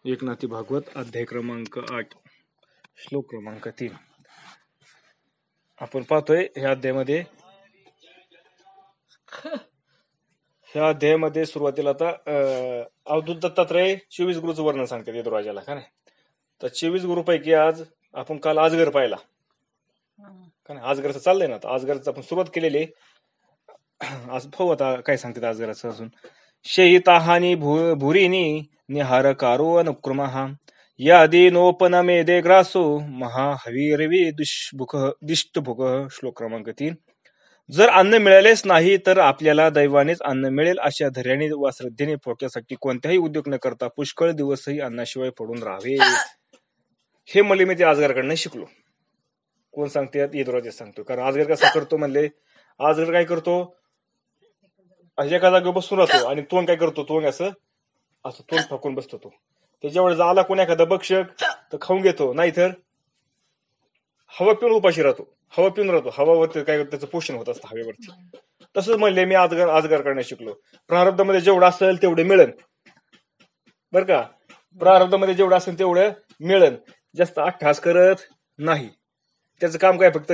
एकनाथी भागवत अध्याय क्रमांक 8 श्लोक क्रमांक 3 आपण पाहतोय. ह्या अध्यायामध्ये सुरुवातीला आता अवधूत दत्तात्रय 24 गुरुचं वर्णन सांगतात यदुराजाला का नाही. तर 24 गुरुपैकी आज आपण काल आजगर पाहिला का नाही. आजगरचं चाललंय ना, आता आजगरचं आपण सुरुवात केलेली. आज पाहू आता काय सांगतात आजगराचं अजून. शयिताहानी भुरीनी निहारकारो अनुक्रमः यादी नोपनमेदे ग्रासो महाहवीरवी दिष्टभुक. श्लोक क्रमांक 3. जर अन्न मिळालेच नाही तर आपल्याला दैवानेच अन्न मिळेल अशा धैर्याने व श्रद्धेने पोटासाठी कोणत्याही उद्योग न करता पुष्कळ दिवसही अन्नाशिवाय पडून राहावे. हे मला मी ते आजगरकडनं शिकलो. कोण सांगतात? यदुराज सांगतो. कारण आजगर कसा करतो म्हणले, आजगर काय करतो, एका जागेवर बसून राहतो आणि तोंड काय करतो, तोंड असं तोंड फाकून बसतो. तो त्याच्यावर आला कोण एखादा भक्षक तर खाऊन घेतो, नाहीतर हवा पिऊन उपाशी राहतो. हवा पिऊन राहतो, हवावरती काय त्याचं पोषण होत असतं हवेवरती. तसंच म्हणले मी आजगर करण्यास शिकलो. प्रारब्धामध्ये जेवढं असेल तेवढे मिळेल बर का. प्रारब्धामध्ये जेवढं असेल तेवढं मिळेल. जास्त अट्टहास करत नाही. त्याचं काम काय, फक्त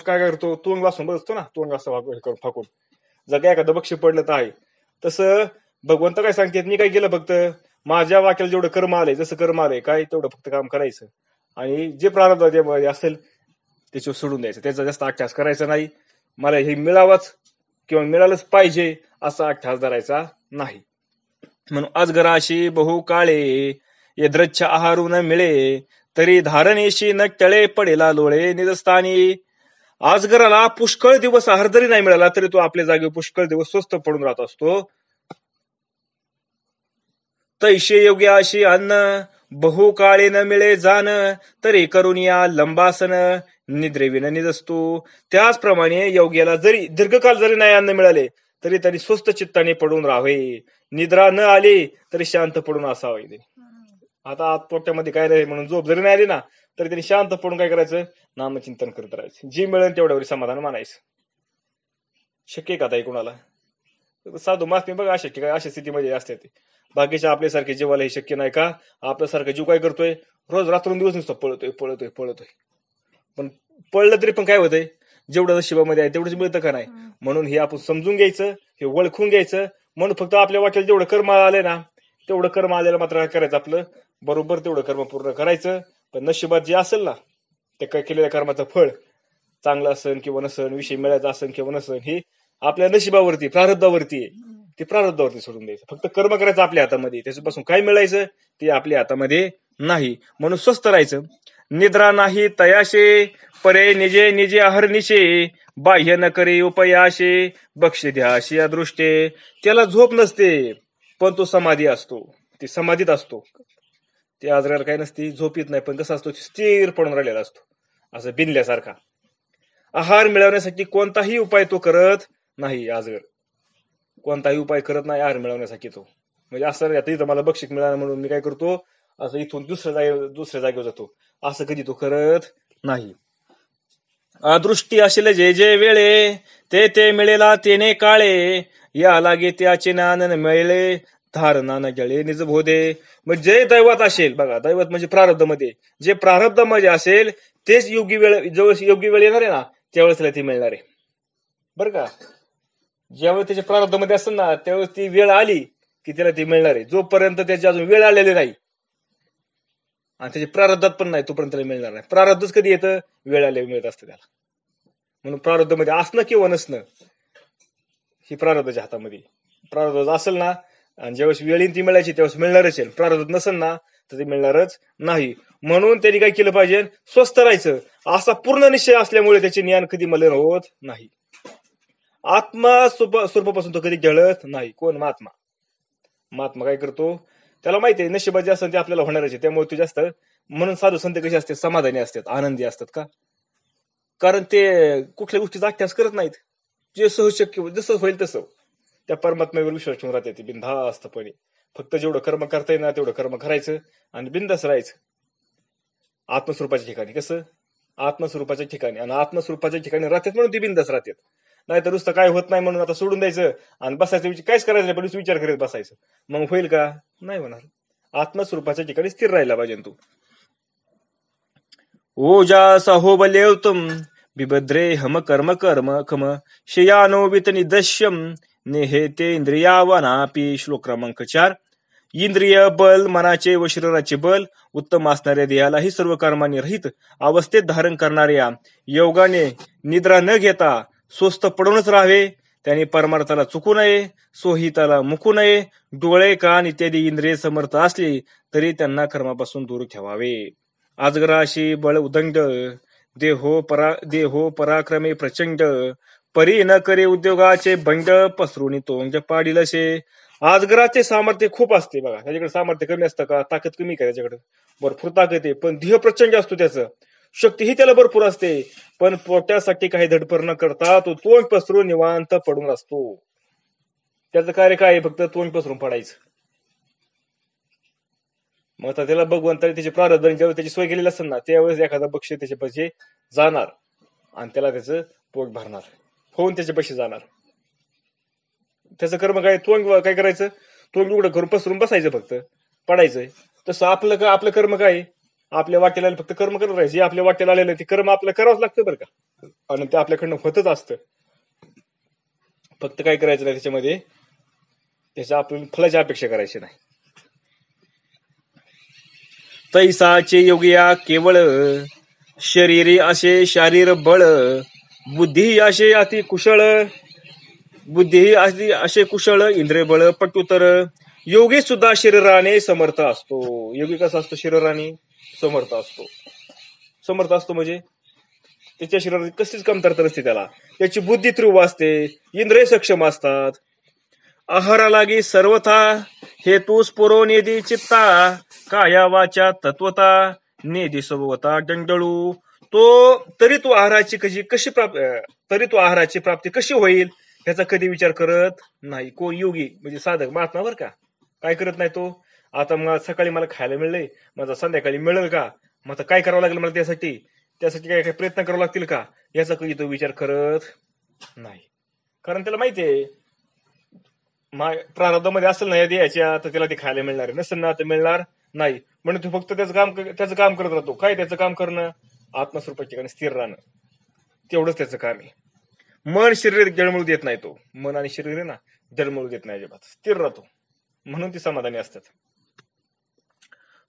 काय करतो, तोंड वाचून बसतो ना, तोंड असं फाकून. जर काय एखादं बक्षीस पडलं तर आहे. तसं भगवंत काय सांगतात, मी काय केलं, फक्त माझ्या वाक्याला जेवढं कर्म आलंय, जसं कर्म आलंय काय तेवढं फक्त काम करायचं आणि जे प्रारब्ध असेल त्याच्यावर सोडून द्यायचं. त्याचा जास्त अट्टहास करायचा नाही. मला हे मिळावंच किंवा मिळालंच पाहिजे असा अट्टहास धरायचा नाही. म्हणून आजगराशी बहु काळे यद्रच्छा आहारू न मिळे तरी धारणेशी न टळे पडेला लोळे निजस्थानी. आजगराला पुष्कळ दिवस आहार जरी नाही मिळाला तरी तो आपल्या जागेवर पुष्कळ दिवस स्वस्थ पडून राहत असतो. तैशे योग्याशी अन्न बहु काळे न मिळे जाण तरी करून या लंबासन निद्रेविन निजस्तो. त्याचप्रमाणे योग्याला जरी दीर्घकाल जरी नाही अन्न मिळाले तरी त्यांनी स्वस्थ चित्ताने पडून राहावे. निद्रा न आली तरी शांत पडून असावे. आता पोट्यामध्ये काय नाही म्हणून झोप जरी नाही आली ना तरी त्यांनी शांत पडून काय करायचं, नामचिंतन करत राहायचं. जी मिळेल तेवढ्यावर समाधान मानायचं. शक्य का आता कुणाला? साधू महात्मे बघा अशा स्थितीमध्ये असते. ते बाकीच्या आपल्यासारखे जीवाला हे शक्य नाही का. आपल्यासारखा जीव काय करतोय, रोज रात्रंदिवस नुसतं पळतोय. पण पळलं तरी पण काय होतंय, जेवढं नशिबामध्ये आहे तेवढंच मिळतं का नाही. म्हणून हे आपण समजून घ्यायचं, हे ओळखून घ्यायचं. म्हणून फक्त आपल्या वाटेल जेवढं कर्म आले ना तेवढं कर्म आलेलं मात्र काय करायचं, आपलं बरोबर तेवढं कर्म पूर्ण करायचं. पण नशिबात जे असेल ना ते काय केलेल्या कर्माचं फळ चांगलं असेल किंवा नसेल, विषय मिळायचा असेल किंवा नसेल, हे आपल्या नशिबावरती प्रारब्धावरती आहे. ते प्रारब्धावरती सोडून द्यायचं. फक्त कर्म करायचं आपल्या हातामध्ये. त्याच्यापासून काय मिळायचं ते आपल्या हातामध्ये नाही. म्हणून स्वस्थ राहायचं. निद्रा नाही तयाशे परे निजे निजे अहर्निशे बाह्य न करे उपयाशे बक्ष द्याशी अदृष्टे. त्याला झोप नसते पण तो समाधी असतो, ती समाधीत असतो. ते आजराला काय नसती, झोप येत नाही पण कसं असतो, स्थिर पडून राहिलेला असतो असं बिनल्यासारखा. आहार मिळवण्यासाठी कोणताही उपाय तो करत नाही. आजगर कोणताही उपाय करत नाही आहार मिळवण्यासाठी. तो म्हणजे असं आता इथं मला बक्षीस मिळालं म्हणून मी काय करतो, असं इथून दुसऱ्या जागेवर जातो, असं कधी तो करत नाही. अदृष्टी असेल जे जे वेळे ते ते मिळेला तेने काळे या लागे त्याचे नानन मिळेले धारणा न जळे निज भोदे. मग जे दैवत असेल बघा, दैवत म्हणजे प्रारब्धामध्ये, जे प्रारब्धामध्ये असेल तेच योग्य वेळ, जवळ योग्य वेळ येणार आहे ना त्यावेळेस त्याला ती मिळणार आहे बरं का. ज्यावेळेस त्याच्या प्रारब्धामध्ये असेल ना त्यावेळेस ती वेळ आली की त्याला ती मिळणार आहे. जोपर्यंत त्याची अजून वेळ आलेली नाही आणि त्याच्या प्रारब्धात पण नाही तोपर्यंत त्याला मिळणार नाही. प्रारब्धच कधी येतं, वेळ आल्यावर मिळत असतं त्याला. म्हणून प्रारब्धामध्ये असणं किंवा नसणं ही प्रारब्धाच्या हातामध्ये. प्रारब्ध असेल ना आणि ज्यावेळेस वेळ ती मिळायची त्यावेळेस मिळणारच आहे. प्रारब्ध नसेल ना तर ते मिळणारच नाही. म्हणून त्यांनी काय केलं पाहिजे, स्वस्थ राहायचं. असा पूर्ण निश्चय असल्यामुळे त्याचे ज्ञान कधी मलिन होत नाही. आत्मा स्वरूपापासून तो कधी जळत नाही. कोण? महात्मा काय करतो, त्याला माहिती आहे नशिबात जे असतं ते आपल्याला होणारच आहे. त्यामुळे ते जास्त, म्हणून साधू संत कसे असतात, समाधानी असतात, आनंदी असतात का, कारण ते कुठल्या गोष्टीचा अभ्यास करत नाहीत. जे सहशक्य जसं होईल तसं त्या परमात्म्यावर विश्वास ठेवून राहते. बिनधास्तपणे फक्त जेवढं कर्म करता येईल ना तेवढं कर्म करायचं आणि बिंदास राहायचं. आत्मस्वरूपाच्या ठिकाणी कसं, आत्मस्वरूपाच्या ठिकाणी, आणि आत्मस्वरूपाच्या ठिकाणी राहतात म्हणून ती बिंदास राहतात. नाही तर नुसतं काय होत नाही म्हणून आता सोडून द्यायचं आणि बसायचं, काहीच करायचं नाही पण विचार करत बसायचं. मग होईल का? नाही होणार. आत्मस्वरूपाच्या ठिकाणी स्थिर राहिला पाहिजे तू. ओजास अहोबल्यौतम बिभद्रे हम कर्म कर्म खम शयानो वितनिदश्यम नेहेते इंद्रियावनापी. श्लोक क्रमांक 4. इंद्रिय बल, मनाचे व शरीराचे बल उत्तम असणाऱ्या देहालाही सर्व कर्मांनी रहित अवस्थेत धारण करणाऱ्या योगाने निद्रा न घेता स्वस्थ पडूनच राहावे. त्याने परमार्थाला चुकू नये, सोहिताला मुकू नये. डोळे, कान इत्यादी इंद्रिय समर्थ असली तरी त्यांना कर्मापासून दूर ठेवावे. आजगराशी बळ उदंड देहो पराक्रमे प्रचंड. परी न करे उद्योगाचे बंड पसरून तोंड पाडीलसे. आजगराचे सामर्थ्य खूप असते बघा. त्याच्याकडे सामर्थ्य कमी असतं का? ताकद कमी का त्याच्याकडे? भरपूर ताकद आहे, पण देह प्रचंड असतो. त्याचं शक्तीही त्याला भरपूर असते, पण पोटासाठी काही धडपड न करता तो तोंड पसरून निवांत पडून असतो. त्याचं कार्य काय आहे? फक्त तोंड पसरून पडायचं. मग आता त्याला भगवंताने त्याचे प्रारब्ध जेव्हा त्याची सोय केलेली असेल ना, त्यावेळेस एखादा पक्षी त्याच्या पैसे जाणार आणि त्याला त्याचं पोट भरणार, होऊन त्याचे पैसे जाणार. त्याचं कर्म काय? तोंड काय करायचं? तोंड उघडं करून पसरून बसायचं, फक्त पडायचंय. तसं आपलं कर्म काय? आपल्या वाटेला फक्त कर्म करत राहायचे. आपल्या वाटेला आलेलं ते कर्म आपल्याला करावंच लागतं बरं का, आणि ते आपल्याकडनं होतच असतं. फक्त काय करायचं नाही त्याच्यामध्ये, त्याच्या आपण फलाची अपेक्षा करायची नाही. तैसाचे योगिया केवळ शरीरी असे शारीर बळ. बुद्धी असे अति कुशळ असे कुशळ इंद्रिय बळ पटुतर. योगी सुद्धा शरीराने समर्थ असतो. योगी कसा असतो? शरीराने समर्थ असतो. समर्थ असतो म्हणजे त्याच्या शरीरात कसलीच कमतरता नसते त्याला. त्याची बुद्धी तीव्र असते, इंद्रिय सक्षम असतात. आहारा लागी सर्वथा हेतूस पुरो नेदी चित्ता. काया वाचा तत्वता नेदी सभवता दंडळू. तरी तो आहाराची प्राप्ती कशी होईल ह्याचा कधी विचार करत नाही. कोण? योगी म्हणजे साधक महात्मा बरं का. काय करत नाही तो? आता मग सकाळी मला खायला मिळलंय, माझा संध्याकाळी मिळेल का? मग आता काय करावं लागेल मला त्यासाठी काय काय प्रयत्न करावे लागतील का, याचा कधी तो विचार करत नाही. कारण त्याला माहितीये प्रारब्धामध्ये असेल ना या द्यायच्या, तर त्याला ते खायला मिळणार आहे. नसेल ना तर मिळणार नाही. म्हणून तो फक्त त्याचं काम करत राहतो. काय त्याचं काम करणं? आत्मस्वरूपाच्या ठिकाणी स्थिर राहणं, तेवढंच त्याचं काम आहे. मन शरीर जळमळू देत नाही. तो मन आणि शरीर आहे ना, जळमळू देत नाही अजिबात, स्थिर राहतो. म्हणून ती समाधानी असतात.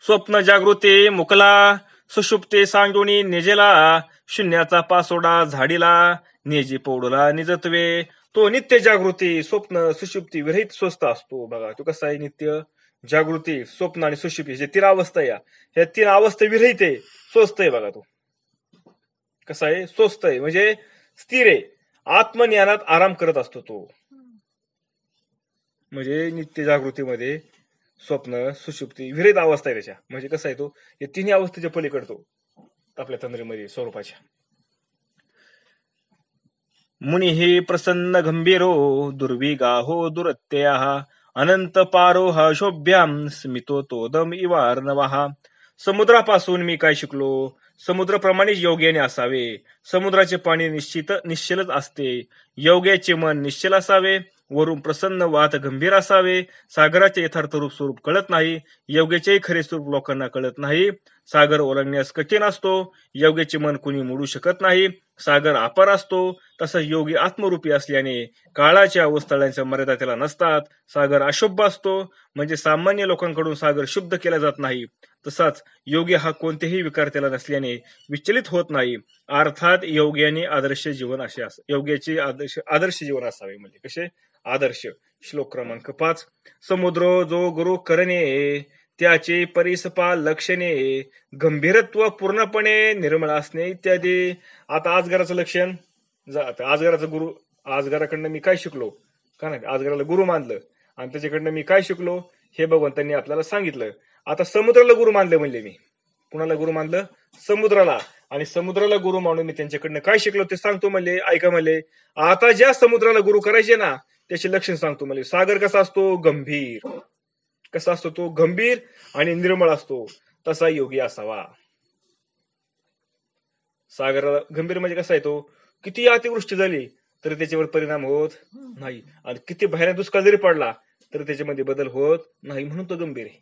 स्वप्न जागृती मुकला सुषुप्ते सांडोणी नेजेला. शून्याचा पासोडा झाडीला नेजी पौडला निजत्वे. तो नित्य जागृती स्वप्न सुषुप्ती विरहित स्वस्थ असतो. बघा तो कसा आहे? नित्य जागृती, स्वप्न आणि सुषुप्ती जे 3 अवस्था या 3 अवस्था विरहित आहे, स्वस्थ आहे. बघा तो कसा आहे? स्वस्थ आहे म्हणजे स्थिर आहे, आत्मज्ञानात आराम करत असतो तो. म्हणजे नित्य जागृतीमध्ये स्वप्न सुषुप्ती विरहित अवस्था आहे त्याच्या. म्हणजे कसं आहे? तो या 3 अवस्थेच्या पलीकडतो आपल्या तंद्रीमध्ये स्वरूपाच्या. मुनी हे प्रसन्न गंभीरो दुर्विगाहो दुरत्यः. अनंत पारो हा शोभ्याम स्मितो तोदम इवार्णवः. समुद्रापासून मी काय शिकलो? समुद्राप्रमाणे योग्याने असावे. समुद्राचे पाणी निश्चलच असते. योग्याचे मन निश्चल असावे. वरून प्रसन्न वात गंभीर असावे. सागराचे यथार्थ रूप स्वरूप कळत नाही. योग्याचेही खरे स्वरूप लोकांना कळत नाही. सागर ओलांडण्यास कठीण असतो. योग्याचे मन कुणी मोडू शकत नाही. सागर अपार असतो. तसंच योगी आत्मरूपी असल्याने काळाच्या अवस्थांच्या मर्यादा त्याला नसतात. सागर अशुभ असतो म्हणजे सामान्य लोकांकडून सागर शुद्ध केला जात नाही. तसाच योगी हा कोणतेही विकार त्याला नसल्याने विचलित होत नाही. अर्थात योग्याने योग्याचे आदर्श जीवन असावे. म्हणजे कसे आदर्श? श्लोक क्रमांक 5. समुद्र जो गुरु करणे त्याचे परिसपा लक्षणे. गंभीरत्व पूर्णपणे निर्मळ असणे इत्यादी. आता आजगराचं लक्षण, आजगराकडनं मी काय शिकलो? का नाही आजगराला गुरु मानलं आणि त्याच्याकडनं मी काय शिकलो हे भगवंतांनी आपल्याला सांगितलं. आता समुद्राला गुरु मानले म्हणले मी. कुणाला गुरु मानलं? समुद्राला. आणि समुद्राला गुरु मानून मी त्यांच्याकडनं काय शिकलो ते सांगतो म्हणले. ऐका म्हणले, आता ज्या समुद्राला गुरु करायचे ना त्याचे लक्षण सांगतो म्हणले. सागर कसा असतो? गंभीर. कसा असतो तो? गंभीर आणि निर्मळ असतो. तसा योगी असावा. सागराला गंभीर म्हणजे कसा आहे? तो किती अतिवृष्टी झाली तरी त्याच्यावर परिणाम होत नाही, आणि किती भयानक दुष्काळ जरी पडला तर त्याच्यामध्ये बदल होत नाही, म्हणून तो गंभीर आहे.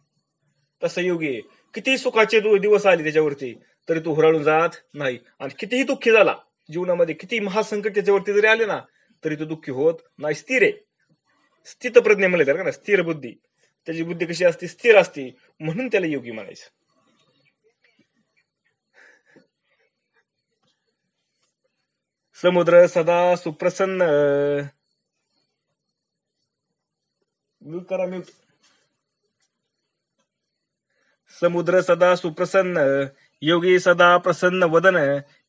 तसा योगी आहे. किती सुखाचे दिवस आले त्याच्यावरती तरी तो हुराळून जात नाही. आणि कितीही दुःखी झाला जीवनामध्ये, किती महासंकट त्याच्यावरती जरी आले ना तरी तो दुःखी होत नाही. स्थिर आहे. स्थितप्रज्ञ म्हणले तर का ना, स्थिर बुद्धी. त्याची बुद्धी कशी असते? स्थिर असते. म्हणून त्याला योगी म्हणायचं. समुद्र सदा सुप्रसन्न. म्यूट करा, म्यूट. समुद्र सदा सुप्रसन्न, योगी सदा प्रसन्न वदन,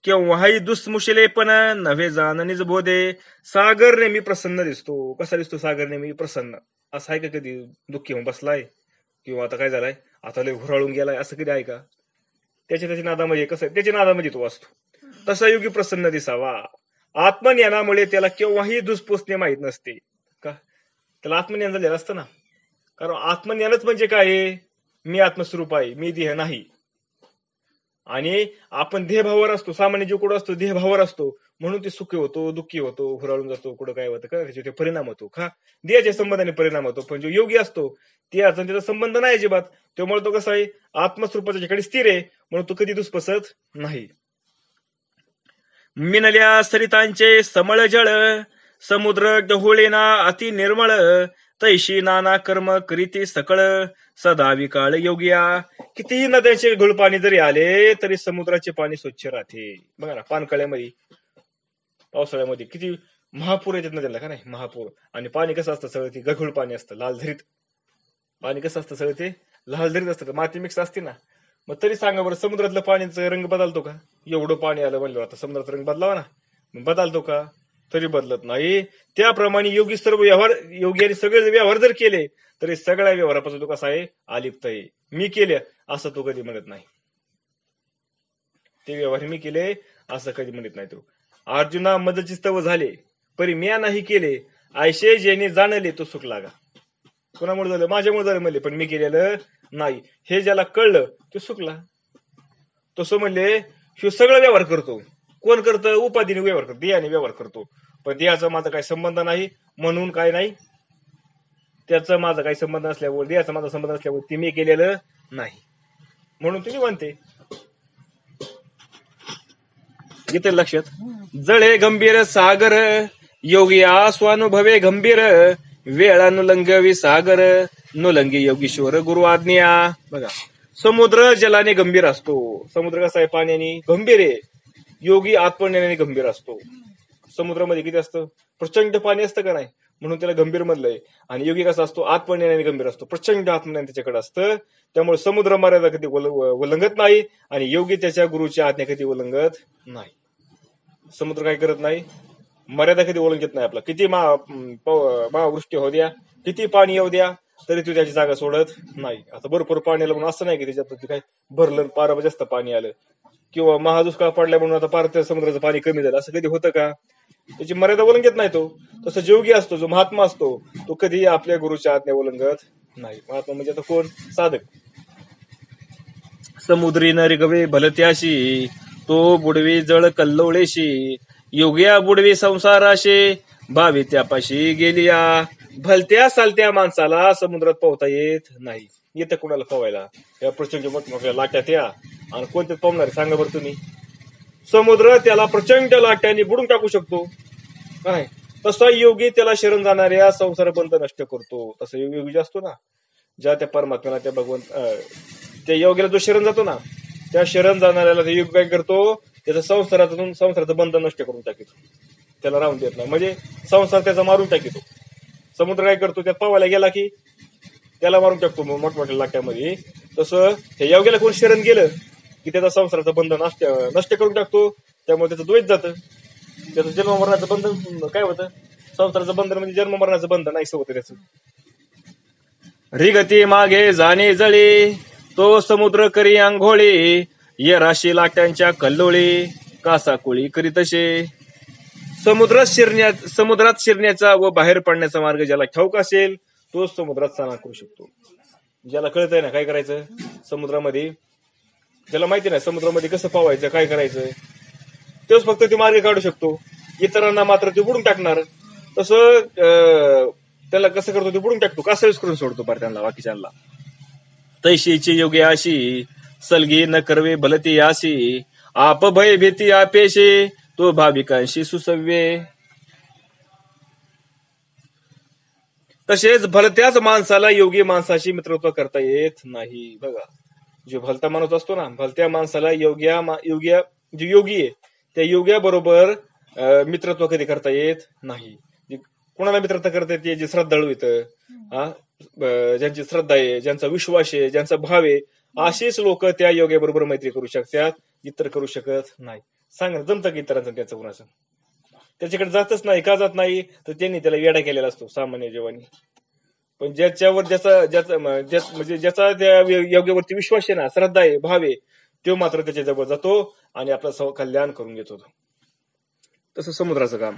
केव्हाही दुसमुशिलेपण नव्हे जाण निज बोधे. सागर नेहमी प्रसन्न दिसतो. कसा दिसतो सागर नेहमी? प्रसन्न. असं आहे का कधी दुःखी होऊन बसलाय किंवा आता काय झालाय, आता लय घुराळून गेलाय, असं कधी आहे का? त्याच्या नादामध्ये कसं, त्याच्या नादामध्ये तो असतो. तसा योगी प्रसन्न दिसावा. आत्मज्ञानामुळे त्याला केव्हाही दुसपोचणे माहीत नसते. का? त्याला आत्मज्ञान झालेलं असतं ना. कारण आत्मज्ञानच म्हणजे काय आहे? मी आत्मस्वरूप आहे, मी देह नाही. आणि आपण देहभावावर असतो. सामान्य जीव कुठं असतो? देहभावावर असतो. म्हणून ते सुखी होतो, दुःखी होतो, हुराळून जातो, कुठं काय होतं का त्याचे परिणाम होतो. का? देहाच्या संबंधाने परिणाम होतो. पण जो योगी असतो त्याचा संबंध नाही अजिबात. त्यामुळे तो कसा आहे? आत्मस्वरूपाच्या ठिकाणी स्थिर आहे. म्हणून तो कधी दुष्पसत नाही. मिनल्या सरितांचे समळ जळ, समुद्र गहुळेना अति निर्मळ, तैशी नाना कर्म करीती सकळ, सदा विकाळ योगिया. कितीही नद्यांचे घोळ पाणी जरी आले तरी समुद्राचे पाणी स्वच्छ राहते. बघा ना, पानकळ्यामध्ये पावसाळ्यामध्ये किती महापूर येतात नद्याला का नाही? महापूर. आणि पाणी कसं असतं? सगळं ते गढूळ पाणी असतं, लालधरीत पाणी. कसं असतं? सगळं ते लालधरीत असतं, माती मिक्स असते ना. मग तरी सांगा बरं, समुद्रातलं पाण्याचा रंग बदलतो का? एवढं पाणी आलं म्हणलं, आता समुद्राचा रंग बदलावा ना, बदलतो का? तरी बदलत नाही. त्याप्रमाणे योगी सर्व व्यवहार, योग्याने सगळे व्यवहार जर केले तरी सगळ्या व्यवहारापासून तो कसा आहे? अलिप्त आहे. मी केले असं तो कधी म्हणत नाही. ते व्यवहार मी केले असं कधी म्हणत नाही तो. अर्जुना मदची स्तव झाले परी म्या नाही केले, आयशे जेने जाणले तो सुख लागा. कोणामुळे झालं? माझ्यामुळे झालं म्हणले, पण मी केलेलं नाही. हे ज्याला कळलं तो सुखला. तसं म्हणले ह्यो सगळं व्यवहार करतो. कोण करतं? उपाधीने व्यवहार करतो, देहाने व्यवहार करतो. पण देहाचा माझा काही संबंध नाही म्हणून काय नाही, त्याचा माझा काही संबंध नसल्यामुळे, देहाचा माझा संबंध नसल्यामुळे ते मी केलेलं नाही म्हणून तुम्ही म्हणते. येते लक्षात? जळे गंभीर सागर, योगी स्वानुभवे गंभीर, वेळानुलंगवी सागर, नुलंगी योगीश्वर गुरु आज्ञा. बघा, समुद्र जलाने गंभीर असतो. समुद्र कसा आहे? पाण्याने गंभीर आहे. योगी आत्मज्ञानाने गंभीर असतो. समुद्रामध्ये किती असतं? प्रचंड पाणी असतं का नाही? म्हणून त्याला गंभीर म्हणलंय. आणि योगी कसा असतो? आत्मज्ञानाने गंभीर असतो. प्रचंड आत्मज्ञान त्याच्याकडे असतं. त्यामुळे समुद्र मर्यादा कधी उल्लंघत नाही आणि योगी त्याच्या गुरुची आज्ञा कधी उल्लंघत नाही. समुद्र काय करत नाही? मर्यादा कधी ओळखत नाही. आपला किती महावृष्टी होऊ द्या, किती पाणी येऊ द्या, तरी तू त्याची जागा सोडत नाही. आता भरपूर पाणी आलं म्हणून असं नाही की त्याच्यात काय भरलं, पार जास्त पाणी आलं, किंवा महादुष्काळ पडल्या म्हणून आता पार समुद्राचं पाणी कमी झालं, असं कधी होतं का? त्याची मर्यादा ओळखत नाही तो. तसं योगी असतो, जो महात्मा असतो, तो कधी आपल्या गुरुच्या आज्ञा ओळंगत नाही. महात्मा म्हणजे आता कोण? साधक. समुद्री न रिगवे भलत्याशी, तो बुडवी जळ कल्लोळेशी, योग्या बुडवी संसाराशे, भावी त्यापाशी गेलिया. भलत्या चालत्या माणसाला समुद्रात पोहता येत नाही. येतं कुणाला पोहायला? या प्रचंड मोठमोठ्या लाट्यात या, आणि कोणते पोहणार सांगा बरं तुम्ही? समुद्र त्याला प्रचंड लाट्याने बुडून टाकू शकतो काय? तसा योगी त्याला शरण जाणाऱ्या संसार बंध नष्ट करतो. तसा योगी जो असतो ना, ज्या त्या परमात्म्याला, त्या भगवंत, त्या योगीला जो शरण जातो ना, त्या शरण जाणाऱ्याला ते योग काय करतो? त्याचं संसाराचं बंधन नष्ट करून टाकितो. त्याला राहून देत नाही. म्हणजे संसार त्याचा मारून टाकितो. समुद्र काय करतो? त्यात पावायला गेला की त्याला मारून टाकतो मोठमोठ्या लाट्यामध्ये. तसं त्या योग्याला कोण शरण गेलं की त्याचा संसाराचं बंधन नष्ट करून टाकतो. त्यामुळे त्याचं द्वैत जातं. त्याचं जन्म मरणाचं बंधन काय होतं? संसाराचं बंधन म्हणजे जन्म मरणाचं बंधन नाहीसं होतं त्याचं. रिगती मागे जाणे जळे, तो समुद्र करी आंघोळी, ये राशी लाट्यांच्या कल्लोळी, कासा कुळी करी तसे. समुद्रात शिरण्याचा व बाहेर पडण्याचा मार्ग ज्याला ठाऊक असेल तोच समुद्रात स्नान करू शकतो. ज्याला कळत आहे ना काय करायचं समुद्रामध्ये, ज्याला माहिती नाही समुद्रामध्ये कसं पावायचं, काय करायचं, तोच फक्त ते मार्ग काढू शकतो. इतरांना मात्र ते बुडून टाकणार. तसं त्याला कसं करतो? ते बुडून टाकतो, कासळीच करून सोडतो पार त्यांना, बाकीच्यांना. तैशीची योगी अशी सलगी न करवे भलती आशी आप भय भीती आपेशे तो भाविकांशी सुसव्ये. तसेच भलत्याच माणसाला योगी माणसाशी मित्रत्व करता येत नाही. बघा, जो भलता माणूस असतो ना, भलत्या माणसाला योग्या जो योगी आहे त्या योग्या बरोबर मित्रत्व कधी करता येत नाही. कोणाला मित्रत्व करता येते? जे श्रद्धाळू येतं, ज्यांची श्रद्धा आहे, ज्यांचा विश्वास आहे, ज्यांचा भाव आहे, असेच लोक त्या योग्याबरोबर मैत्री करू शकतात, इतर करू शकत नाही. सांग, जमतं की इतरांचं त्याचं कुणाचं? त्याच्याकडे जातच नाही. का जात नाही? तर त्यांनी त्याला वेडा केलेला असतो सामान्य जीवानी. पण ज्याच्यावर म्हणजे ज्याचा त्या योग्यावरती विश्वास आहे ना, श्रद्धा आहे, भाव आहे, तो मात्र त्याच्याजवळ जातो आणि आपलं कल्याण करून घेतो. तसं समुद्राचं काम.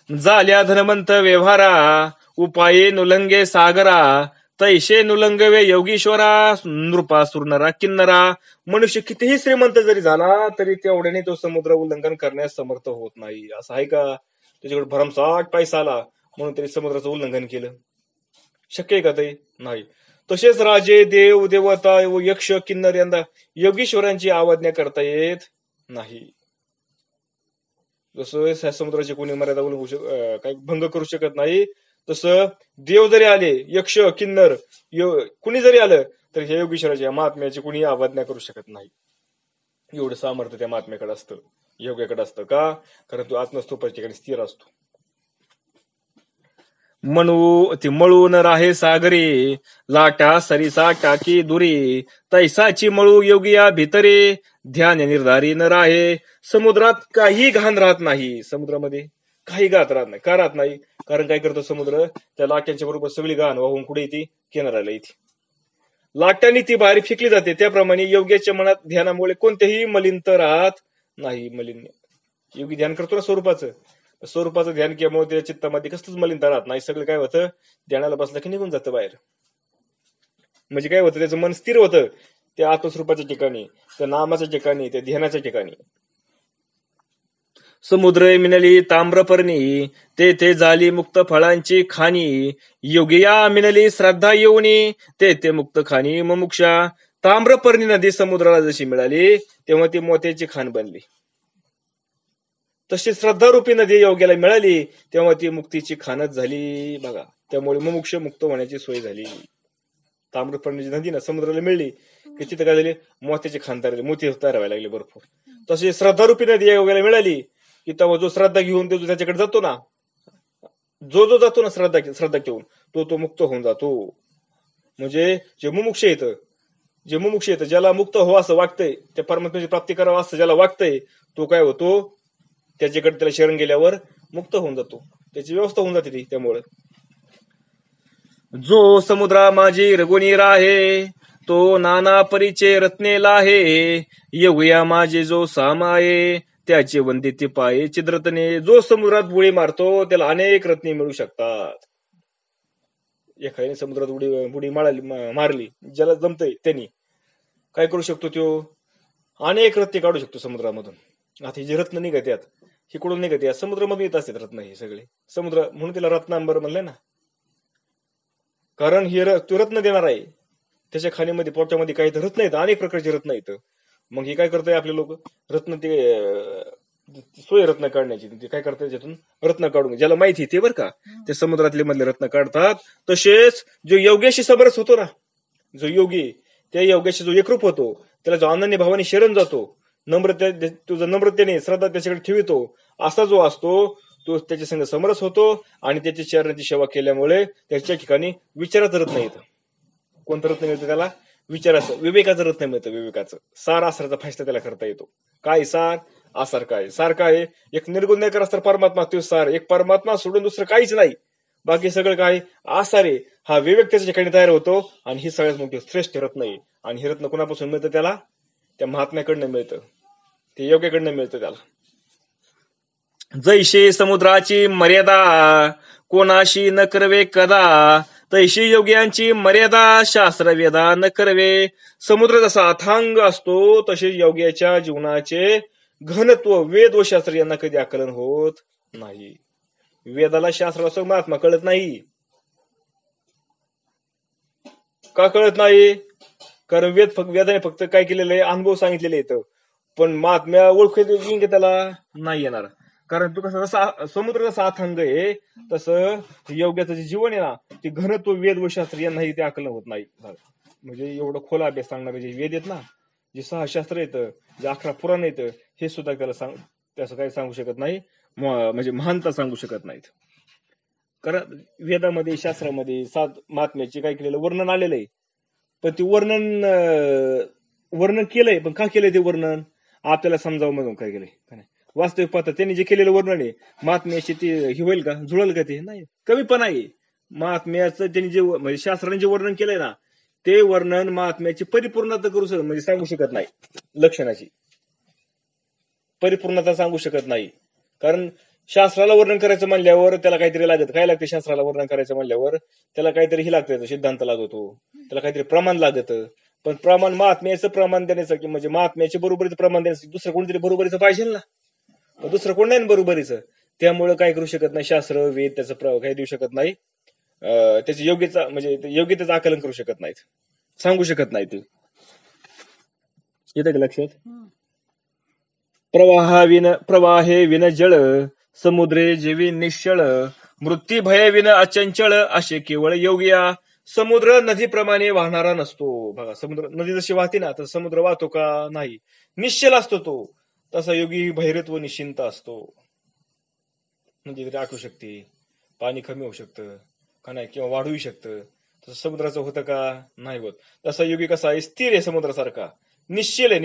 झाल्या धनवंत व्यवहारा उपाये नुलंगे सागरा तैशे नुलंगवे योगीश्वरा नृपासुर नरा किन्नरा. मनुष्य कितीही श्रीमंत जरी झाला तरी तेवढ्याने तो समुद्र उल्लंघन करण्यास समर्थ होत नाही. असं आहे का? त्याच्याकडे भरमसाठ पैसा आला म्हणून त्यांनी समुद्राचं उल्लंघन केलं? शक्य आहे का ते? नाही. तसेच राजे, देव, देवता व यक्ष, किन्नर यांना योगीश्वरांची आज्ञा करता येत नाही. जसं समुद्राची कोणी मर्यादा काही भंग करू शकत नाही, तसं देव जरी आले, यक्ष, किन्नर कुणी जरी आलं तर ह्या योगीश्वराच्या महात्म्याची कुणी आज्ञा करू शकत नाही. एवढं सामर्थ्य त्या महात्म्याकडे असतं, योग्याकडे असतं. का? कारण तो आत्मस्तूपाच्या ठिकाणी स्थिर असतो. मळून राहे सागरी लाटा सरिसा टाकी दुरी तैसाची मळू योगिया भितरे ध्यान निर्धारी न राहे. समुद्रात काही घाण राहत नाही. समुद्रामध्ये काही घात राहत नाही. का राहत नाही? कारण काय करतो समुद्र? त्या लाट्यांच्या बरोबर सगळी घाण वाहून कुठे येते? किनाऱ्याला येते. लाटांनी ती बाहेर फेकली जाते. त्याप्रमाणे योग्याच्या मनात ध्यानामुळे कोणतेही मलिनता राहत नाही. मलिन्य योगी ध्यान करतो ना स्वरूपाचं ध्यान केल्यामुळे त्या चित्तामध्ये कसलंच मलिनता राहत नाही. सगळं काय होतं? ध्यानाला बसलं की निघून जातं बाहेर. म्हणजे काय होतं? त्याचं मन स्थिर होतं त्या आत्मस्वरूपाच्या ठिकाणी, त्या नामाच्या ठिकाणी, त्या ध्यानाच्या ठिकाणी. समुद्र मिनली ताम्रपर्णी ते झाली मुक्त फळांची खाणी योगिया मिनली श्रद्धा येऊनी ते मुक्त खाणी मुमुक्षा. ताम्रपर्णी नदी समुद्राला जशी मिळाली तेव्हा ती मोत्याची खाण बनली, तशी श्रद्धारूपी नदी योग्याला मिळाली तेव्हा ती मुक्तीची खाणच झाली. बघा, त्यामुळे मुमुक्ष मुक्त होण्याची सोय झाली. ताम्रपर्णी नदी ना समुद्राला मिळली की तिथे काय झाली? मोत्याची खाण तयार झाली, मोती तयार व्हायला लागले भरपूर. तशी श्रद्धारूपी नदी योग्याला मिळाली की तेव्हा जो श्रद्धा घेऊन तो त्याच्याकडे जातो ना, जो जातो ना श्रद्धा घेऊन तो मुक्त होऊन जातो. म्हणजे जे मुमुक्ष येतं, ज्याला मुक्त हो असं वाटतंय, त्या परमात्म्याची प्राप्ती करावं असं ज्याला वाटतंय, तो काय होतो? त्याच्याकडे त्याला शरण गेल्यावर मुक्त होऊन जातो, त्याची व्यवस्था होऊन जाते ती. त्यामुळे जो समुद्रा माझी रघुनी राहे तो नाना परिचय रत्नेला आहे येऊया माझे जो सामाये त्याचे वंदिते पाये चिद्रतने. जो समुद्रात बुडी मारतो त्याला अनेक रत्ने मिळू शकतात. एखाद्याने समुद्रात बुडी मारली, ज्याला जमतंय त्यांनी काय करू शकतो? तो अनेक रत्ने काढू शकतो समुद्रामधून. आता हे जे रत्न निघतात हे कुठून निघतात? समुद्रामधून येत असतात रत्न. हे सगळे समुद्र म्हणून त्याला रत्नांबर म्हणलंय ना, कारण हे तो रत्न देणार आहे. त्याच्या खाणीमध्ये पोटामध्ये काही रत्न येतं, अनेक प्रकारचे रत्न येतं. मग हे काय करतोय? आपले लोक रत्न ते सोय रत्न काढण्याची ते काय करतात? त्यातून रत्न काढून ज्याला माहिती ते बरं का, ते समुद्रातले मधले रत्न काढतात. तसेच जो योग्याशी समरस होतो ना, जो योगी त्या योग्याशी जो एकरूप होतो त्याला जो अनन्य भावाने शरण जातो, तुझं नम्रतेने श्रद्धा त्याच्याकडे ठेवितो, असा जो असतो तो त्याच्या संग समरस होतो आणि त्याच्या चरणाची सेवा केल्यामुळे त्याच्या ठिकाणी विचाराचं रत्न येतं. कोणतं रत्न मिळतं त्याला? विचाराचं, विवेकाचं रत्न मिळतं. विवेकाचं सार आसाराचा फायदा त्याला करता येतो. काय सार? आसार काय? सार काय? एक निर्गुण नाही असतं परमात्मा, तो सार. एक परमात्मा सोडून दुसरं काहीच नाही, बाकी सगळं काय आसार आहे. हा विवेक त्याच्या ठिकाणी तयार होतो आणि ही सगळ्यात मोठी श्रेष्ठ रत्न आहे. आणि हे रत्न कोणापासून मिळतं? त्याला त्या महात्म्याकडनं मिळतं, ते योग्याकडनं मिळतं त्याला. जैशी समुद्राची मर्यादा कोणाशी न करवे कदा तैशी योग्यांची मर्यादा शास्त्र वेदा न करवे. समुद्र जसा अथांग असतो तसे योग्याच्या जीवनाचे घनत्व वेद व शास्त्र यांना कधी आकलन होत नाही. वेदाला शास्त्राला महात्मा कळत नाही. का कळत नाही? कारण वेदाने फक्त काय केलेलं आहे, अनुभव सांगितलेले आहेत, पण महात्म्या ओळखू येईन त्याला नाही येणार. कारण तू कसं जसा समुद्र जसा अथांग आहे तसं योग्याचं जे जीवन आहे ना ते घनत्व वेद व शास्त्र यांनाही ते आकलन होत नाही. म्हणजे एवढं खोला अभ्यास सांगणारे जे वेद आहेत ना, जे 6 शास्त्र येतं, जे 11 पुराण येतं, हे सुद्धा त्याला त्याचं काही सांगू शकत नाही, म्हणजे महानता सांगू शकत नाहीत. कारण वेदामध्ये शास्त्रामध्ये 7 महात्म्याचे काय केलेलं वर्णन आलेलं आहे, पण ते वर्णन केलंय, पण का केलंय ते वर्णन आपल्याला समजावं म्हणून काय केलंय का नाही. वास्तविक पाहता त्यांनी जे केलेलं वर्णन आहे महात्म्याशी ते हे होईल का, जुळल का, ते नाही, कमी पण आहे. महात्म्याचं त्यांनी जे म्हणजे शास्त्राने जे वर्णन केलंय ना ते वर्णन महात्म्याची परिपूर्णता करू शकत म्हणजे सांगू शकत नाही. लक्षणाची परिपूर्णता सांगू शकत नाही. कारण शास्त्राला वर्णन करायचं म्हणल्यावर त्याला काहीतरी लागत. काय लागते शास्त्राला वर्णन करायचं म्हणल्यावर त्याला काहीतरी हे लागतं, सिद्धांत लागतो, त्याला काहीतरी प्रमाण लागत. पण प्रमाण महात्म्याचं प्रमाण देण्यासाठी म्हणजे महात्म्याच्या बरोबरीचं प्रमाण देण्यासाठी दुसरं कोणतरी बरोबरीचं पाहिजे ना, दुसरं कोण नाही बरोबरीचं. त्यामुळे काय करू शकत नाही शास्त्र वेद त्याचं काही देऊ शकत नाही, त्याची योग्यता म्हणजे योग्यतेचं आकलन करू शकत नाहीत, सांगू शकत नाही. ते येतं का लक्षात. प्रवाहे विन जळ समुद्रे जेवी निश्चळ मृत्यू भय विन अचंचळ असे केवळ योगिया. समुद्र नदीप्रमाणे वाहणारा नसतो. बघा समुद्र नदी जशी वाहते ना तर समुद्र वाहतो का, नाही, निश्चल असतो तो. तसा योगी भैरत्व निश्चिंत असतो. नदी तरी आटू शकते, पाणी कमी होऊ शकतं का नाही, किंवा वाढूही शकतं. तसं समुद्राचं होतं का, नाही होत. तसा योगी कसा आहे, स्थिर आहे, समुद्रासारखा निश्चल आहे,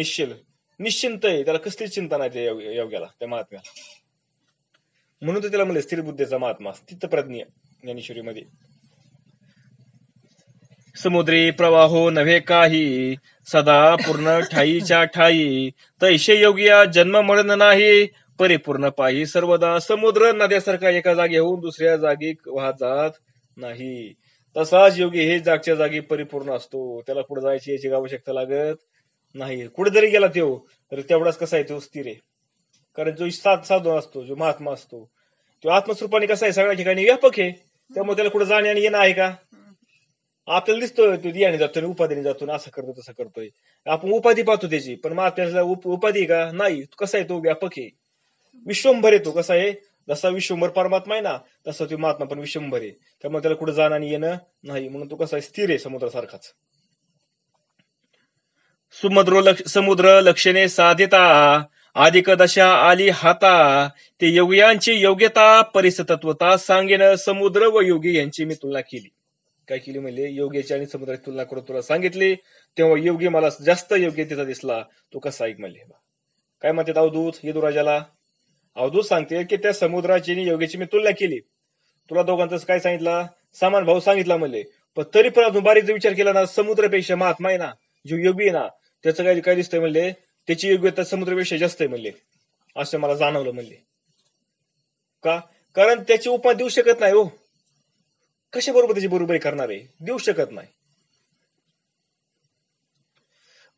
निश्चिंत आहे, त्याला कसलीच चिंता नाही त्या योग्याला, त्या महात्म्याला. म्हणून तर त्याला म्हणले स्थिर बुद्धीचा महात्मा, स्थितप्रज्ञ ज्ञानेश्वरीमध्ये. समुद्री प्रवाहो नव्हे काही सदा पूर्ण ठाईच्या ठाई तैशे योगिया जन्म मरण नाही परिपूर्ण पाही सर्वदा. समुद्र नद्यासारखा एका जागी होऊन दुसऱ्या जागी वाहत जात नाही, तसाच योगी हे जागच्या जागी परिपूर्ण असतो. त्याला कुठे जायची याची आवश्यकता लागत नाही. कुठे जरी गेला तो तर तेवढाच कसा आहे, तो स्थिर आहे. कारण जो साधू असतो, जो महात्मा असतो, तो आत्मस्वरूपाने कसा आहे, सगळ्या ठिकाणी व्यापक आहे. त्यामुळे त्याला कुठे जाणे आणि येणं आहे का. आपल्याला दिसतोय तो दियाने जातोय, उपाधीने जातो, असं करतो तसं करतोय, आपण उपाधी पाहतो त्याची, पण महात्म्याला उपाधी का नाही. कसा आहे, तो व्यापक आहे, विश्वंभर आहे. तो कसा आहे, जसा विश्वंभर परमात्मा आहे ना तसा तो महात्मा पण विश्वंभर आहे. त्यामुळे त्याला कुठे जाणं आणि येणं नाही, म्हणून तो कसा आहे, स्थिर आहे, समुद्रासारखाच. समुद्र लक्षणे साधिता अधिक दशा आली हाता ते योगियांची योग्यता परिसतत्वता सांगेन. समुद्र व योगी यांची मी तुलना केली. काय केली म्हणजे योग्याची आणि समुद्राची तुलना करून तुला सांगितली. तेव्हा योगी मला जास्त योग्यतेचा दिसला. तो कसा ऐक म्हणले. काय म्हणतात अवधूत यदुराजाला. अवधूत सांगते की त्या समुद्राची आणि योग्याची मी तुलना केली. तुला दोघांचं काय सांगितलं, समान भाऊ सांगितला म्हणले. पण तरी पण अजून बारीक विचार केला ना, समुद्रापेक्षा महात्मा आहे ना, जो योगी आहे ना, त्याचं काय दिसतंय म्हणले, त्याची योग्यता समुद्रापेक्षा जास्त आहे म्हणले, असं मला जाणवलं म्हणले. का, कारण त्याची उपमा देऊ शकत नाही हो. कशा बरोबर त्याची बरोबरी करणार आहे, देऊ शकत नाही.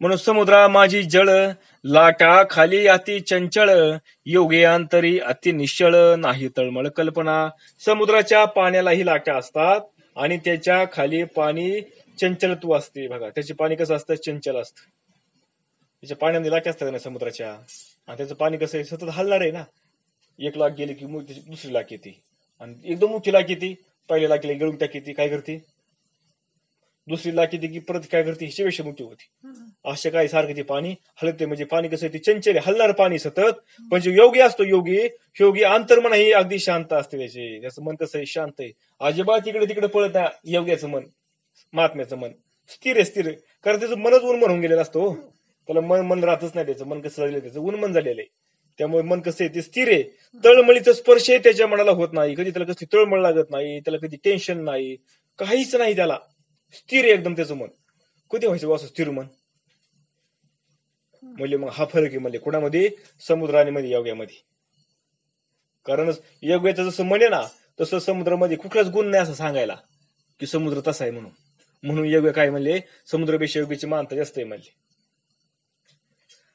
म्हणून समुद्रा माझी जळ लाटा खाली अति चंचळ योगे अंतरी अति निश्चळ नाही तळमळ कल्पना. समुद्राच्या पाण्यालाही लाटा असतात आणि त्याच्या खाली पाणी चंचलत्व असते. बघा त्याचे पाणी कसं असतं, चंचल असतं. त्याच्या पाण्यामध्ये लाटा असतात ना समुद्राच्या, आणि त्याचं पाणी कसं आहे, सतत हलणार आहे ना. एक लाट गेली की दुसरी लाट येते, आणि एकदम मोठी लाट येते, पहिल्या लाटेला गळून टाकी, काय करते, दुसरी लाट येते की परत काय करते, हिच्यापेक्षा मोठी होती. अशा काय सारखं ते पाणी हलते. म्हणजे पाणी कसं आहे, ते चंचल हलणार पाणी सतत. पण जो योगी असतो, योगी अंतर्मन ही अगदी शांत असते. त्याचं मन कसं आहे, शांत आहे, अजिबात इकडे तिकडे पळत नाही. योग्याचं मन, महात्म्याचं मन स्थिर आहे. कारण त्याचं मनच उन्मन होऊन गेलेलं असतो. त्याला मन राहतच नाही. त्याचं मन कसं झालेलं, त्याचं उन्मन झालेलं आहे. त्यामुळे मन कसं आहे, ते स्थिर आहे. तळमळीचा स्पर्श त्याच्या मनाला होत नाही. कधी त्याला कसली तळमळ लागत नाही, त्याला कधी टेन्शन नाही, काहीच नाही. त्याला स्थिर आहे एकदम त्याचं मन. कधी व्हायचं असं स्थिर मन म्हणजे. मग हा फरक आहे म्हणजे कुणामध्ये, समुद्र आणि मध्ये योग्यामध्ये. कारण योग्याचं जसं मन आहे ना, तसं समुद्रामध्ये कुठलाच गुण नाही असं सांगायला की समुद्र तसा आहे म्हणून योग्य काय म्हणले, समुद्रापेक्षा योग्याची मानता जास्त आहे म्हणले.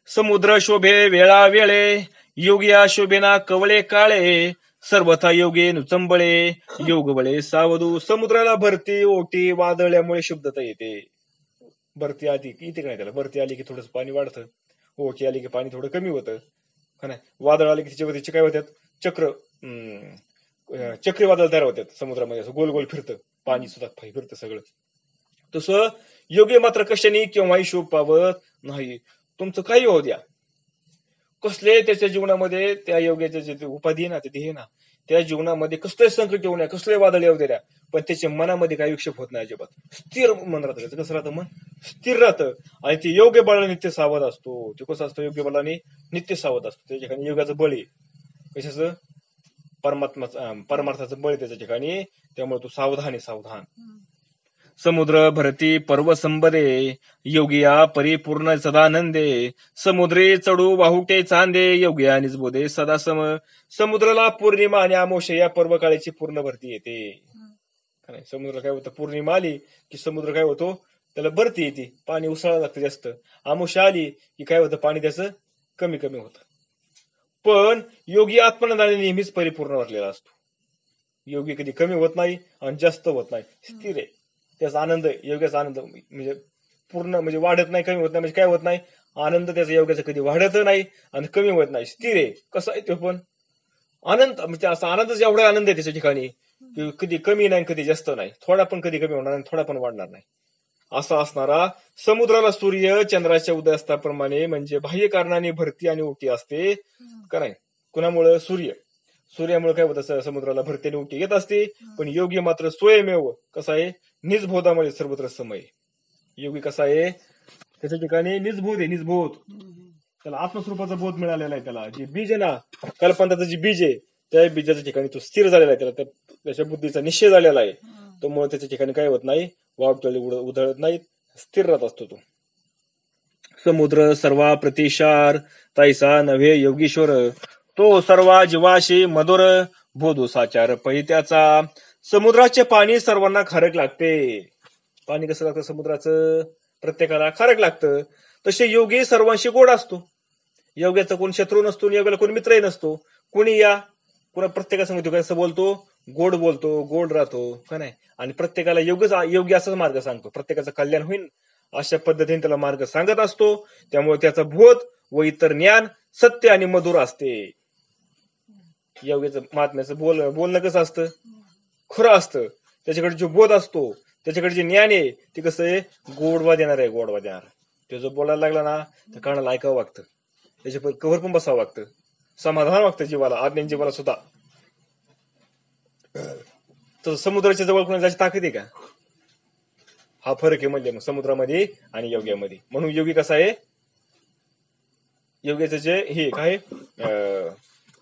समुद्र शोभे वेळा वेळे योगिया शोभेना कवळे काळे सर्वथा योगे नुचंबळे योग बळे सावधू. समुद्राला भरती ओटी वादळल्यामुळे शुद्धता येते. भरती आली की इथे नाही त्याला, भरती आली की थोडंसं पाणी वाढतं, ओळखी आली की पाणी थोडं कमी होतं का नाही, वादळ आले की त्याच्यावरती काय होतात, चक्र चक्रीवादळ तयार होतात समुद्रामध्ये, असं गोल गोल फिरतं पाणी सुद्धा फिरतं सगळं. तसं योग्य मात्र कशाने केव्हाही शोभ पावत नाही. तुमचं काही होऊ द्या, कसले त्याच्या जीवनामध्ये त्या योग्याचे जे उपाधी आहे ना, ते ध्येय ना, त्या जीवनामध्ये कसले संकट येऊ नये, कसले वादळ येऊ द्या, पण त्याच्या मनामध्ये काही विक्षेप होत नाही अजिबात. स्थिर मन राहतं त्याचं. कसं राहतं मन? स्थिर राहतं. आणि ते योग्य बळाने नित्य सावध असतो. ते कसं असतं? योग्य बळाने नित्य सावध असतो. त्या ठिकाणी योगाचं बळ आहे. कशाचं? परमार्थाचं बळ त्याच्या ठिकाणी. त्यामुळे तो सावधान आहे, सावधान. समुद्र भरती पर्व संबदे, योगिया परिपूर्ण सदानंदे, समुद्रे चढू वाहुटे चांदे, योगिया निजबोधे सदा सम. समुद्राला पौर्णिमा आणि अमावस्या या पर्व काळाची पूर्ण भरती येते. समुद्र काय होतं? पौर्णिमा आली की समुद्र काय होतो? त्याला भरती येते, पाणी उसळायला लागतं जास्त. अमावस्या आली की काय होतं? पाणी त्याचं कमी कमी होतं. पण योगी आत्मानंदाने नेहमीच परिपूर्ण भरलेला असतो. योगी कधी कमी होत नाही आणि जास्त होत नाही, स्थिर आहे. त्याचा आनंद, योग्याचा आनंद म्हणजे पूर्ण, म्हणजे वाढत नाही, कमी होत नाही, म्हणजे काय होत नाही, आनंद त्याचा योग्याचा कधी वाढत नाही आणि कमी होत नाही, स्थिर आहे. कसं आहे तो पण आनंद, म्हणजे असा आनंदच एवढा आनंद आहे त्याच्या ठिकाणी की कधी कमी नाही, कधी जास्त नाही, थोडा पण कधी कमी होणार नाही, थोडा पण वाढणार नाही, असा असणारा. समुद्राला सूर्य चंद्राच्या उदयास्ताप्रमाणे म्हणजे बाह्य कारणाने भरती आणि उठी असते का नाही. कुणामुळे? सूर्यामुळे काय होत असतं? समुद्राला भरती आणि उठी येत असते. पण योगी मात्र स्वयमेव कसा आहे? निजबोधामुळे सर्वत्र समय. योगी कसा आहे? त्याच्या ठिकाणी निजबोध आहे, निजबोध. त्याला आत्मस्वरूपाचा बोध मिळालेला आहे. त्याला जे बीज आहे ना, कल्पनाचं जे बीज आहे, त्या बीजाच्या ठिकाणी तो स्थिर झालेला आहे. त्याला त्याच्या बुद्धीचा निश्चय झालेला आहे. त्यामुळे त्याच्या ठिकाणी काय होत नाही, वावटळी उधळत नाहीत, स्थिर राहत असतो तो. समुद्र सर्वा प्रतिशार तैसा नव्हे योगीश्वर, तो सर्वा जीवाशी मधुर बोधू साचार पैत्याचा. समुद्राचे पाणी सर्वांना खारक लागते. पाणी कसं लागतं समुद्राचं? प्रत्येकाला खारक लागतं. तसे योगी सर्वांशी गोड असतो. योग्याचा कोण शत्रू नसतो, योग्याला कोण मित्रही नसतो. कोणी या कोणा प्रत्येकासंग कसं बोलतो? गोड बोलतो, गोड राहतो का नाही. आणि प्रत्येकाला योग्य असाच मार्ग सांगतो. प्रत्येकाचं कल्याण होईल अशा पद्धतीने त्याला मार्ग सांगत असतो. त्यामुळे त्याचा बोध व इतर ज्ञान सत्य आणि मधुर असते. योग्याचं महात्म्याचं बोलणं कसं असतं? खरं असतं. त्याच्याकडे जो बोध असतो, त्याच्याकडे जे ज्ञान आहे, ते कसं आहे? गोडवा देणार आहे, गोडवा देणार. ते जो बोलायला लागला ना, तर कानाला ऐकावं वागतं, त्याच्या कवर पण बसावं वागतं, समाधान वागतं जीवाला, आज्ञान जीवाला सुद्धा. तर समुद्राच्या जवळ कोणा जायची ताकद आहे का? हा फरक आहे म्हणजे मग समुद्रामध्ये आणि योग्यामध्ये. म्हणून योगी कसा आहे? योग्याचं जे हे काय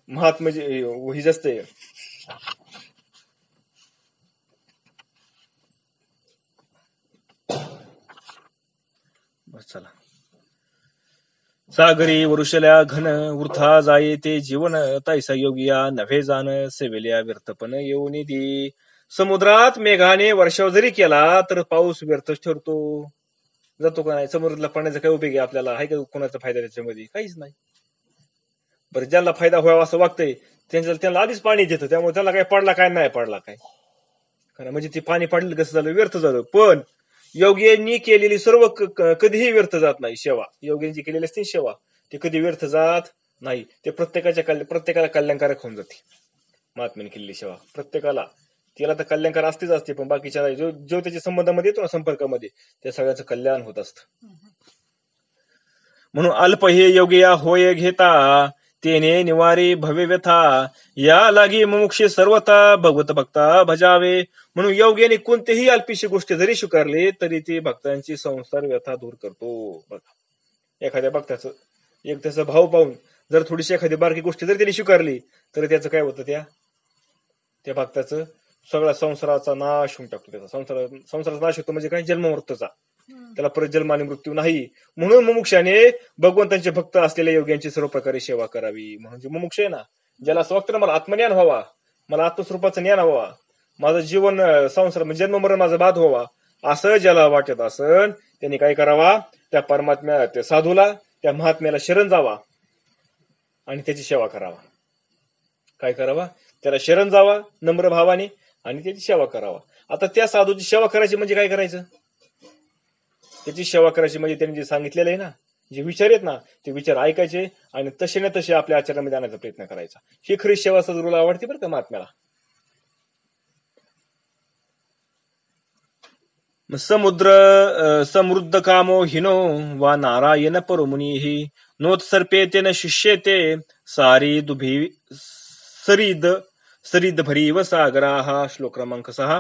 महात्मा जे हे जास्त आहे. चला. सागरी वरुषल्या घन वृथा जाये ते जीवन, तैसा योगिया नव्हे जाण सेवेल्या व्यर्थपण येऊन दी. समुद्रात मेघाने वर्षाव जरी केला तर पाऊस व्यर्थच ठरतो, जातो का नाही. समुद्रातला पाण्याचा काय उपयोग आहे आपल्याला? आहे का कोणाचा फायदा त्याच्यामध्ये? काहीच नाही. बरं, ज्याला फायदा व्हावा असं वागतंय त्याला आधीच पाणी देतं, त्यामुळे त्याला काय पडला काय नाही पडला काय, म्हणजे ते पाणी पडलं कसं झालं? व्यर्थ झालं. पण योग्यांनी केलेली सर्व कधीही व्यर्थ जात नाही. सेवा, योग्यांची केलेली असते सेवा, ती कधी व्यर्थ जात नाही. ते प्रत्येकाला कल्याणकारक होऊन जाते. महात्म्याने केलेली सेवा प्रत्येकाला, तिला तर कल्याणकार असतेच असते, पण बाकीच्या जो त्याच्या संबंधामध्ये येतो ना, संपर्कामध्ये, त्या सगळ्याचं कल्याण होत असतं. म्हणून अल्प हे योगिया होय घेता, तेने निवारी भवे व्यथा, या लागी मुमुक्षी सर्वता भगवत भक्ता भजावे. म्हणून योग्याने कोणतीही अल्पीशी गोष्ट जरी स्वीकारली तरी ती भक्तांची संसार व्यथा दूर करतो. बघा, एखाद्या भक्ताचं एक त्याचा भाव पाहून जर थोडीशी एखादी बारकी गोष्ट जरी त्यांनी स्वीकारली तर त्याचं काय होतं? त्या भक्ताचं सगळा संसाराचा नाश होऊन टाकतो. त्याचा संसाराचा नाश होतो म्हणजे काय? जन्ममृत्यूचा. त्याला परत जन्म आणि मृत्यू नाही. म्हणून मुमुक्षाने भगवंतांचे भक्त असलेल्या योग्यांची सर्व प्रकारे सेवा करावी. म्हणजे मुमुक्ष आहे ना, ज्याला असं वाटतं ना, मला आत्मज्ञान व्हावा, मला आत्मस्वरूपाचं ज्ञान व्हावा, माझं जीवन संसार म्हणजे जन्म मरण माझा बाद व्हावा, असं ज्याला वाटत असन त्यांनी काय करावा? त्या परमात्म्या, त्या साधूला, त्या महात्म्याला शरण जावा आणि त्याची सेवा करावा. काय करावा? त्याला शरण जावा नम्र भावाने आणि त्याची सेवा करावा. आता त्या साधूची सेवा करायची म्हणजे काय करायचं? त्याची सेवा करायची म्हणजे त्यांनी जे सांगितलेलं आहे ना, जे विचार आहेत ना, ते विचार ऐकायचे आणि तसे ना तसे आपल्या आचरणामध्ये आणण्याचा प्रयत्न करायचा. ही खरी सेवा सद्गुरूला आवडते बरं का महात्म्याला. समृद्ध कामो हिनो वा नारायण परमुनी नोत्सर्पे तेन शिष्येते सारी दुभी सरीद भरीव सागरा. हा श्लोक क्रमांक 6.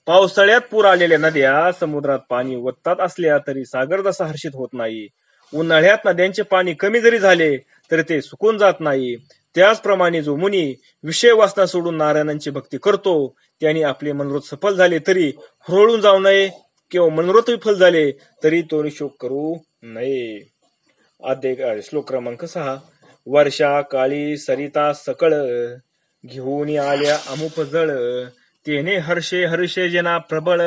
पावसाळ्यात पूर आलेल्या नद्या समुद्रात पाणी ओततात असल्या तरी सागर जसा हर्षित होत नाही. उन्हाळ्यात नद्यांचे पाणी कमी जरी झाले तरी ते सुकून जात नाही. त्याचप्रमाणे जो मुनी विषय वासना सोडून नारायणांची भक्ती करतो त्याने आपले मनोरथ सफल झाले तरी हुरळून जाऊ नये किंवा मनोरथ विफल झाले तरी तो शोक करू नये. श्लोक क्रमांक 6. वर्षा काळी सरिता सकळ घेऊन आल्या अमुप जळ तेने हर्षे हर्षे जना प्रबळ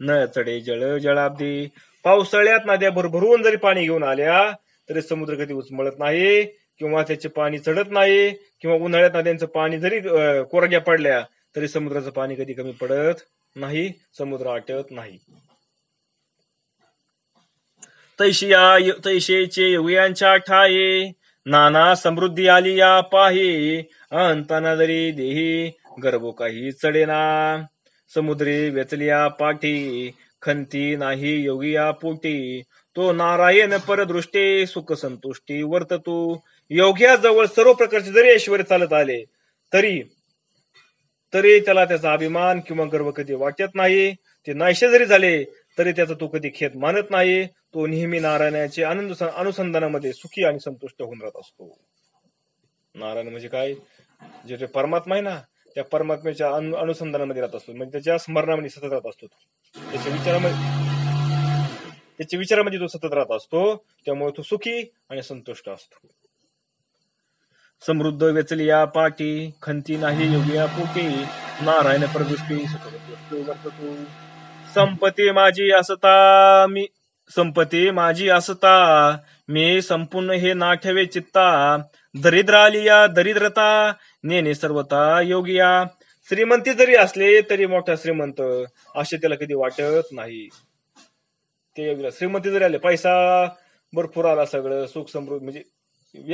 न चढे जळ जळाब्दी. पावसाळ्यात नद्या भरभरून जरी पाणी घेऊन आल्या तरी समुद्र कधी उचमळत नाही किंवा त्याचे पाणी चढत नाही, किंवा उन्हाळ्यात नद्यांचं पाणी जरी कोरड्या पडल्या तरी समुद्राचं पाणी कधी कमी पडत नाही, समुद्र आटत नाही. तैशेचे योग्यांच्या ठाये नाना समृद्धी आली या पाहे अंताना जरी देही गर्भ काही चढेना. समुद्री वेचलिया पाठी खंती नाही योगिया पोटी तो नारायण परदृष्टी सुख संतुष्टी वर्ततो. योग्याजवळ सर्व प्रकारचे जरी ऐश्वर चालत आले तरी त्याला त्याचा अभिमान किंवा गर्व कधी वाटत नाही. ते नाहीसे जरी झाले तरी त्याचा तो कधी खेद मानत नाही. तो नेहमी नारायणाचे अनुसंधानामध्ये सुखी आणि संतुष्ट होऊन राहत असतो. नारायण म्हणजे काय, जे परमात्मा आहे ना त्या परमात्म्याच्या अनुसंधानामध्ये राहत असतो, म्हणजे त्याच्या स्मरणामध्ये सतत राहत असतो. त्याच्या विचारामध्ये तो सतत राहत असतो, त्यामुळे तो सुखी आणि संतुष्ट असतो. समृद्ध वेचलिया पाठी खंती नाही योगिया पोटी नारायण परदृष्टी वर्ततो. संपत्ती माझी असता मी संपूर्ण हे नाठवे चित्ता दरिद्र आलिया दरिद्रता नेने सर्वता योगिया. श्रीमंती जरी असले तरी मोठा श्रीमंत असे त्याला कधी वाटत नाही. ते योगीला श्रीमंती जरी आले, पैसा भरपूर आला, सगळं सुख समृद्धी म्हणजे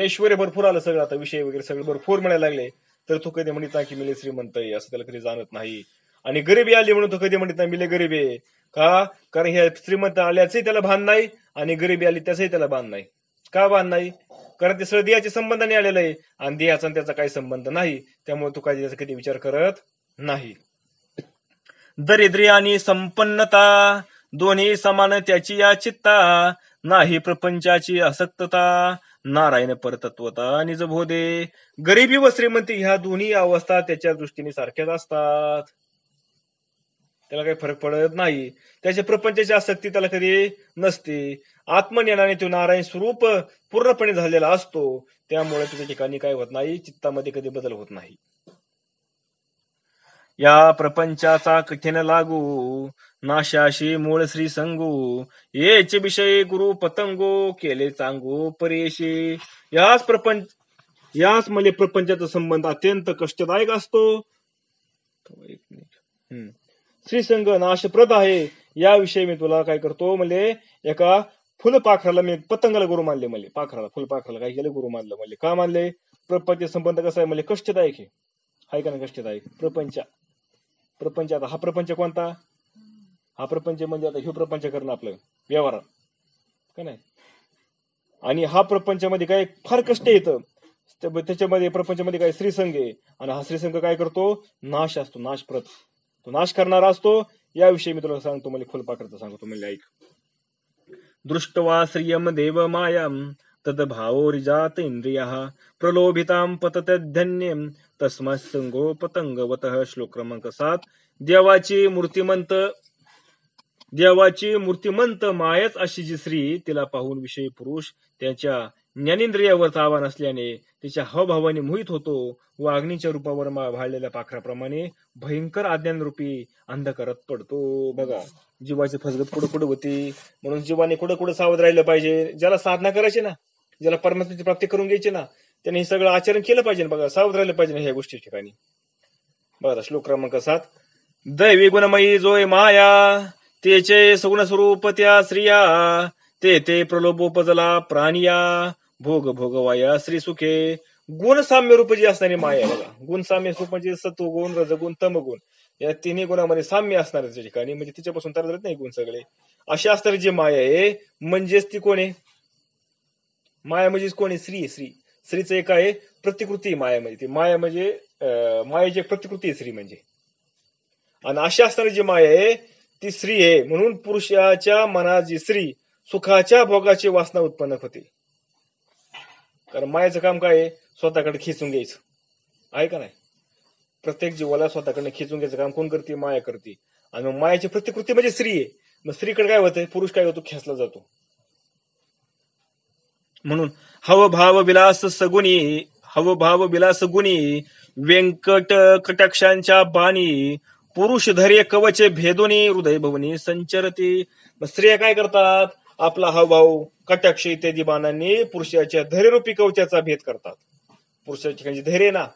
ऐश्वर्य भरपूर आलं, सगळं आता विषय वगैरे सगळं भरपूर मिळायला लागले, तर तो कधी म्हणत नाही की मी श्रीमंत आहे, असं त्याला कधी जाणत नाही. आणि गरिबी आली म्हणून तो कधी म्हणत नाही मी गरीब आहे. का? कारण हे श्रीमंत आल्याचंही त्याला भान नाही आणि गरिबी आली त्याचंही त्याला भान नाही. का भान नाही? कारण ते सगळं देहाच्या संबंधाने आलेलं आहे आणि देहाचा त्याचा काही संबंध नाही, त्यामुळे तो काही त्याचा कधी विचार करत नाही. दरिद्री आणि संपन्नता दोन्ही समान त्याची या चित्ता नाही प्रपंचाची आसक्तता नारायण परतत्वता निजबोधे. गरिबी व श्रीमंती ह्या दोन्ही अवस्था त्याच्या दृष्टीने सारख्याच असतात, त्याला काही फरक पडत नाही. त्याच्या प्रपंचाची आसक्ती त्याला कधी नसते. आत्मज्ञानाने तो नारायण स्वरूप पूर्णपणे झालेला असतो, त्यामुळे त्याच्या ठिकाणी काय होत नाही, चित्तामध्ये कधी बदल होत नाही. या प्रपंचाचा कठीण लागू नाशाशी मूळ श्री संगू येचे विषय गुरु पतंगो केले चांगू परेशी. याच म्हणजे प्रपंचाचा संबंध अत्यंत कष्टदायक असतो. श्रीसंग नाशप्रद आहे. याविषयी मी तुला काय करतो, म्हणजे एका फुलपाखराला मी पतंगाला गुरु मानले, म्हणजे पाखराला फुलपाखराला काय केलं गुरु मानलं. म्हणजे का मानले? प्रपंच संबंध कसा आहे, म्हणजे कष्टदायक आहे का नाही कष्टदायक. प्रपंच आता हा प्रपंच कोणता, हा प्रपंच म्हणजे आता हे प्रपंच करणं आपलं व्यवहार का नाही, आणि हा प्रपंचामध्ये काय फार कष्ट येतं. त्याच्यामध्ये प्रपंचामध्ये काय श्रीसंग आहे, आणि हा श्रीसंग काय करतो, नाश असतो, नाशप्रद, तो नाश करणारा असतो. याविषयी मी तुला सांगतो, म्हणजे फुलपाखराचं सांगतो, म्हणजे ऐक. दृष्टवा श्रियम देव मायाम तद्भावोरिजात इंद्रियः प्रलोभितां पततधन्यं तस्मात् संगो पतंगवतः. श्लोक क्रमांक 7. देवाची मूर्तिमंत मायाच अशी जी स्त्री, तिला पाहून विषयी पुरुष त्याच्या ज्ञानेंद्रियावर आव्हान असल्याने तिच्या हावभावाने मोहित होतो व अग्नीच्या रूपावर भाळलेल्या पाखराप्रमाणे भयंकर अज्ञानरूपी अंधकारात पडतो. बघा, जीवाची फसगत कुठं कुठं होती, म्हणून जीवाने कुठं कुठं सावध राहिलं पाहिजे. ज्याला साधना करायची ना, ज्याला परमात्म्याची प्राप्ती करून घ्यायची ना, त्याने हे सगळं आचरण केलं पाहिजे. बघा, सावध राहिलं पाहिजे ह्या गोष्टी ठिकाणी. बघा श्लोक क्रमांक 7. दैवी गुणमयी जोय माया तेचे सगुण स्वरूप त्या स्त्रिया ते प्रलोभोपजला प्राणिया भोग भोगवाया श्री सुखे गुण साम्य रूप जी असणारी माया बघा. गुण साम्य रूप म्हणजे सत्वगुण रजगुण तमगुण या तिन्ही गुणामध्ये साम्य असणार त्या ठिकाणी म्हणजे तिच्यापासून तर नाही गुण सगळे अशी असणारी जी माया आहे म्हणजेच ती कोण आहे माया म्हणजे कोण आहे श्री श्री स्त्रीचं एक आहे प्रतिकृती माया म्हणजे ती माया म्हणजे मायेची प्रतिकृती आहे स्त्री म्हणजे आणि अशी असणारी जी माया आहे ती स्त्री आहे म्हणून पुरुषाच्या मनात जी स्त्री सुखाच्या भोगाची वासना उत्पन्न होते. कारण मायाचं काम काय आहे स्वतःकडे खिचून घ्यायचं आहे का नाही. प्रत्येक जीवाला स्वतःकडे खिचून घ्यायचं काम कोण करते माया करते आणि मग मायाची प्रतिकृती म्हणजे स्त्री आहे. मग स्त्रीकडे काय होतंय पुरुष काय होतो खेचला जातो. म्हणून हवभाव विलास गुणी व्यंकट कटाक्षांच्या बाणी पुरुष धैर्य कवचे भेदोनी हृदय भवनी संचरती. स्त्रिया काय करतात आपला हावभाव कटाक्ष इत्यादी बाणांनी पुरुषाच्या धैर्यरूपी कवचाचा भेद करतात. पुरुषाचे म्हणजे धैर्य ना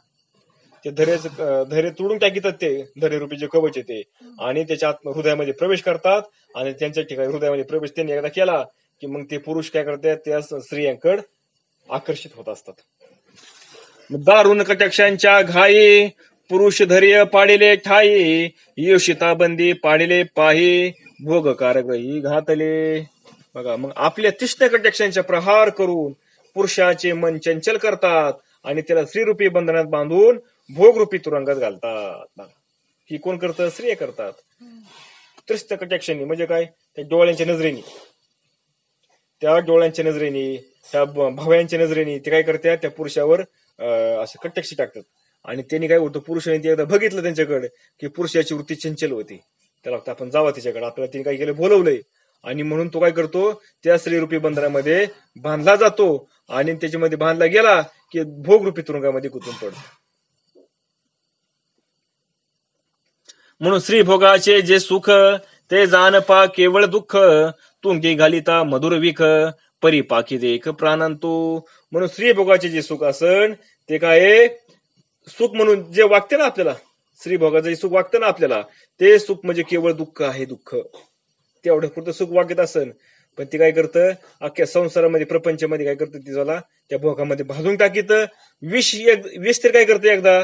ते धैर्य तोडून टाकीतात ते धैर्यरूपी जे कवच ते आणि त्याच्या हृदयामध्ये प्रवेश करतात आणि त्यांच्या ठिकाणी हृदयामध्ये प्रवेश त्यांनी एकदा केला की मग ते पुरुष काय करतात त्या स्त्रियांकडे आकर्षित होत असतात. दारुण कटाक्षांच्या घाई पुरुष धैर्य पाडिले ठाई योषिता बंदी पाडिले पाही भोग कारग्रही घातले. बघा मग आपल्या तीक्ष्ण कटाक्षांचा प्रहार करून पुरुषाचे मन चंचल करतात आणि त्याला स्त्रीरूपी बंधनात बांधून भोगरूपी तुरुंगात घालतात. ही कोण करतं स्त्रिया करतात. तीक्ष्ण कटाक्षांनी म्हणजे काय त्या डोळ्यांच्या नजरेने त्या भाव्यांच्या नजरेने ते काय करतात त्या पुरुषावर असं कटाक्ष टाकतात आणि त्यांनी काय होतं पुरुषाने ते एकदा बघितलं त्यांच्याकडे की पुरुषाची वृत्ती चंचल होती त्याला आपण जावं त्याच्याकडे आपल्याला तिने काय केलं बोलवलंय आणि म्हणून तो काय करतो त्या स्त्रीरूपी बंधनामध्ये बांधला जातो आणि त्याच्यामध्ये बांधला गेला की भोगरूपी तुरुंगामध्ये गुंतून पडतो. म्हणून श्री भोगाचे जे सुख ते जाणपा केवळ दुःख तुंगी घालिता मधुर विख परिपाकी देख प्राणांतू. म्हणून स्त्री भोगाचे जे सुख असन ते काय सुख म्हणून जे वागते ना आपल्याला स्त्री भोगाचं जे सुख वागतं ना आपल्याला ते सुख म्हणजे केवळ दुःख आहे. दुःख तेवढं पुरतं सुख वागत असन पण ते काय करतं अख्ख्या संसारामध्ये प्रपंचामध्ये काय करतं तिला त्या भोगामध्ये भाजून टाकीत विष तर काय करतं एकदा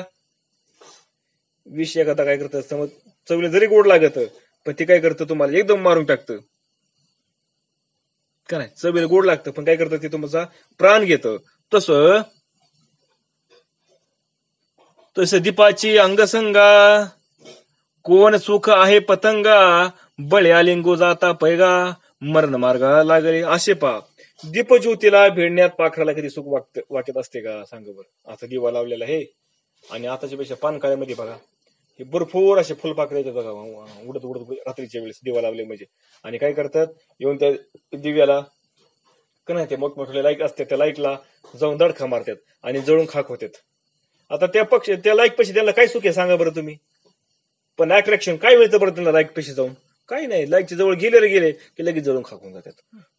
काय करतं समज चवीला जरी गोड लागत पण ते काय करतं तुम्हाला एकदम मारून टाकतं का नाही. चवीला गोड लागतं पण काय करतं ते तुमचा प्राण घेतं. तसं दीपाची अंगसंगा कोण सुख आहे पतंगा बळ्या लिंगू जाता पैगा मरण मार्गा लागले. असे पा दीपज्योतीला भेडण्यात पाखराला कधी सुख वाटत असते का सांग बरं. आता दिवा लावलेला आहे आणि आताच्या पेक्षा पानकाळ्यामध्ये बघा हे भरपूर असे फुलपाखरे येतात बघा उडत रात्रीच्या वेळेस दिवा लावले म्हणजे आणि काय करतात येऊन त्या दिव्याला का नाही ते मोठमोठे लाईट असतात त्या लाईटला जाऊन दडखा मारतात आणि जळून खाक होतात. आता त्या लाईट पैसे त्यांना काय सुख आहे सांगा बरं तुम्ही. पण अट्रॅक्शन काय मिळतं बरं त्यांना लाईट पैसे जाऊन काही नाही. लाईटच्या जवळ गेले की लगेच जळून खाकून जातात.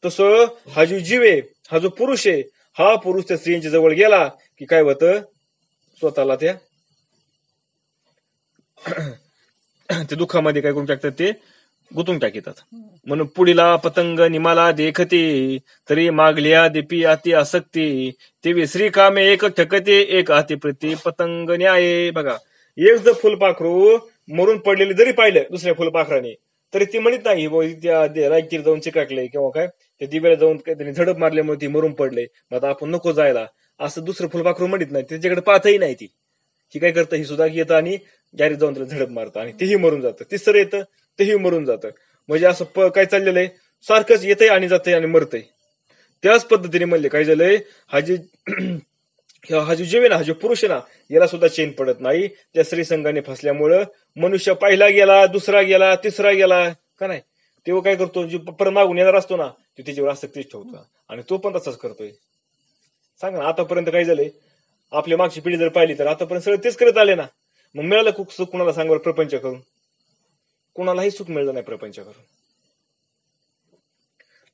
तसं हा जो जीव आहे हा जो पुरुष आहे हा पुरुष त्या स्त्रियांच्या जवळ गेला की काय होतं स्वतःला त्या दुःखामध्ये काय करून टाकतात ते गुंतून टाकतात. म्हणून पुढीला पतंग निमाला देखते तरी मागल्या दीपी अति आसक्ती तेवी श्री कामे एक ठकते एक हाती प्रति पतंग न्याय. बघा एक जर फुलपाखरू मरून पडलेले जरी पाहिलं दुसऱ्या फुलपाखराने तरी ती म्हणत नाही त्या लाईटीला जाऊन चिकाटले किंवा काय त्या दिव्याला जाऊन त्यांनी झडप मारल्यामुळे ती मरून पडले मग आता आपण नको जायला असं दुसरं फुलपाखरू म्हणत नाही. त्याच्याकडे पाहतही नाही ती काय करतं ही सुद्धा येतं आणि डायरेक्ट जाऊन त्याला झडप मारतं आणि तेही मरून जातं. तिसरं येतं तेही मरून जातं. म्हणजे असं काय चाललेलं आहे सारखंच येतंय आणि जातंय आणि मरतंय. त्याच पद्धतीने म्हणले काय झालंय हा जो जीव आहे ना हा जो पुरुष आहे ना याला सुद्धा चैन पडत नाही त्या स्त्री संघाने फसल्यामुळं. मनुष्य पहिला गेला दुसरा गेला तिसरा गेला का नाही तेव्हा काय करतो जो परत मागून येणार असतो ना तो त्याच्यावर आसक्तीच ठेवतो आणि तो पण तसाच करतोय. सांग ना आतापर्यंत काय झालंय आपल्या मागची पिढी जर पाहिली तर आतापर्यंत सगळं तेच करत आले ना. मग मिळालं सुख कुणाला सांग प्रपंच करून कुणालाही सुख मिळलं नाही प्रपंच करून.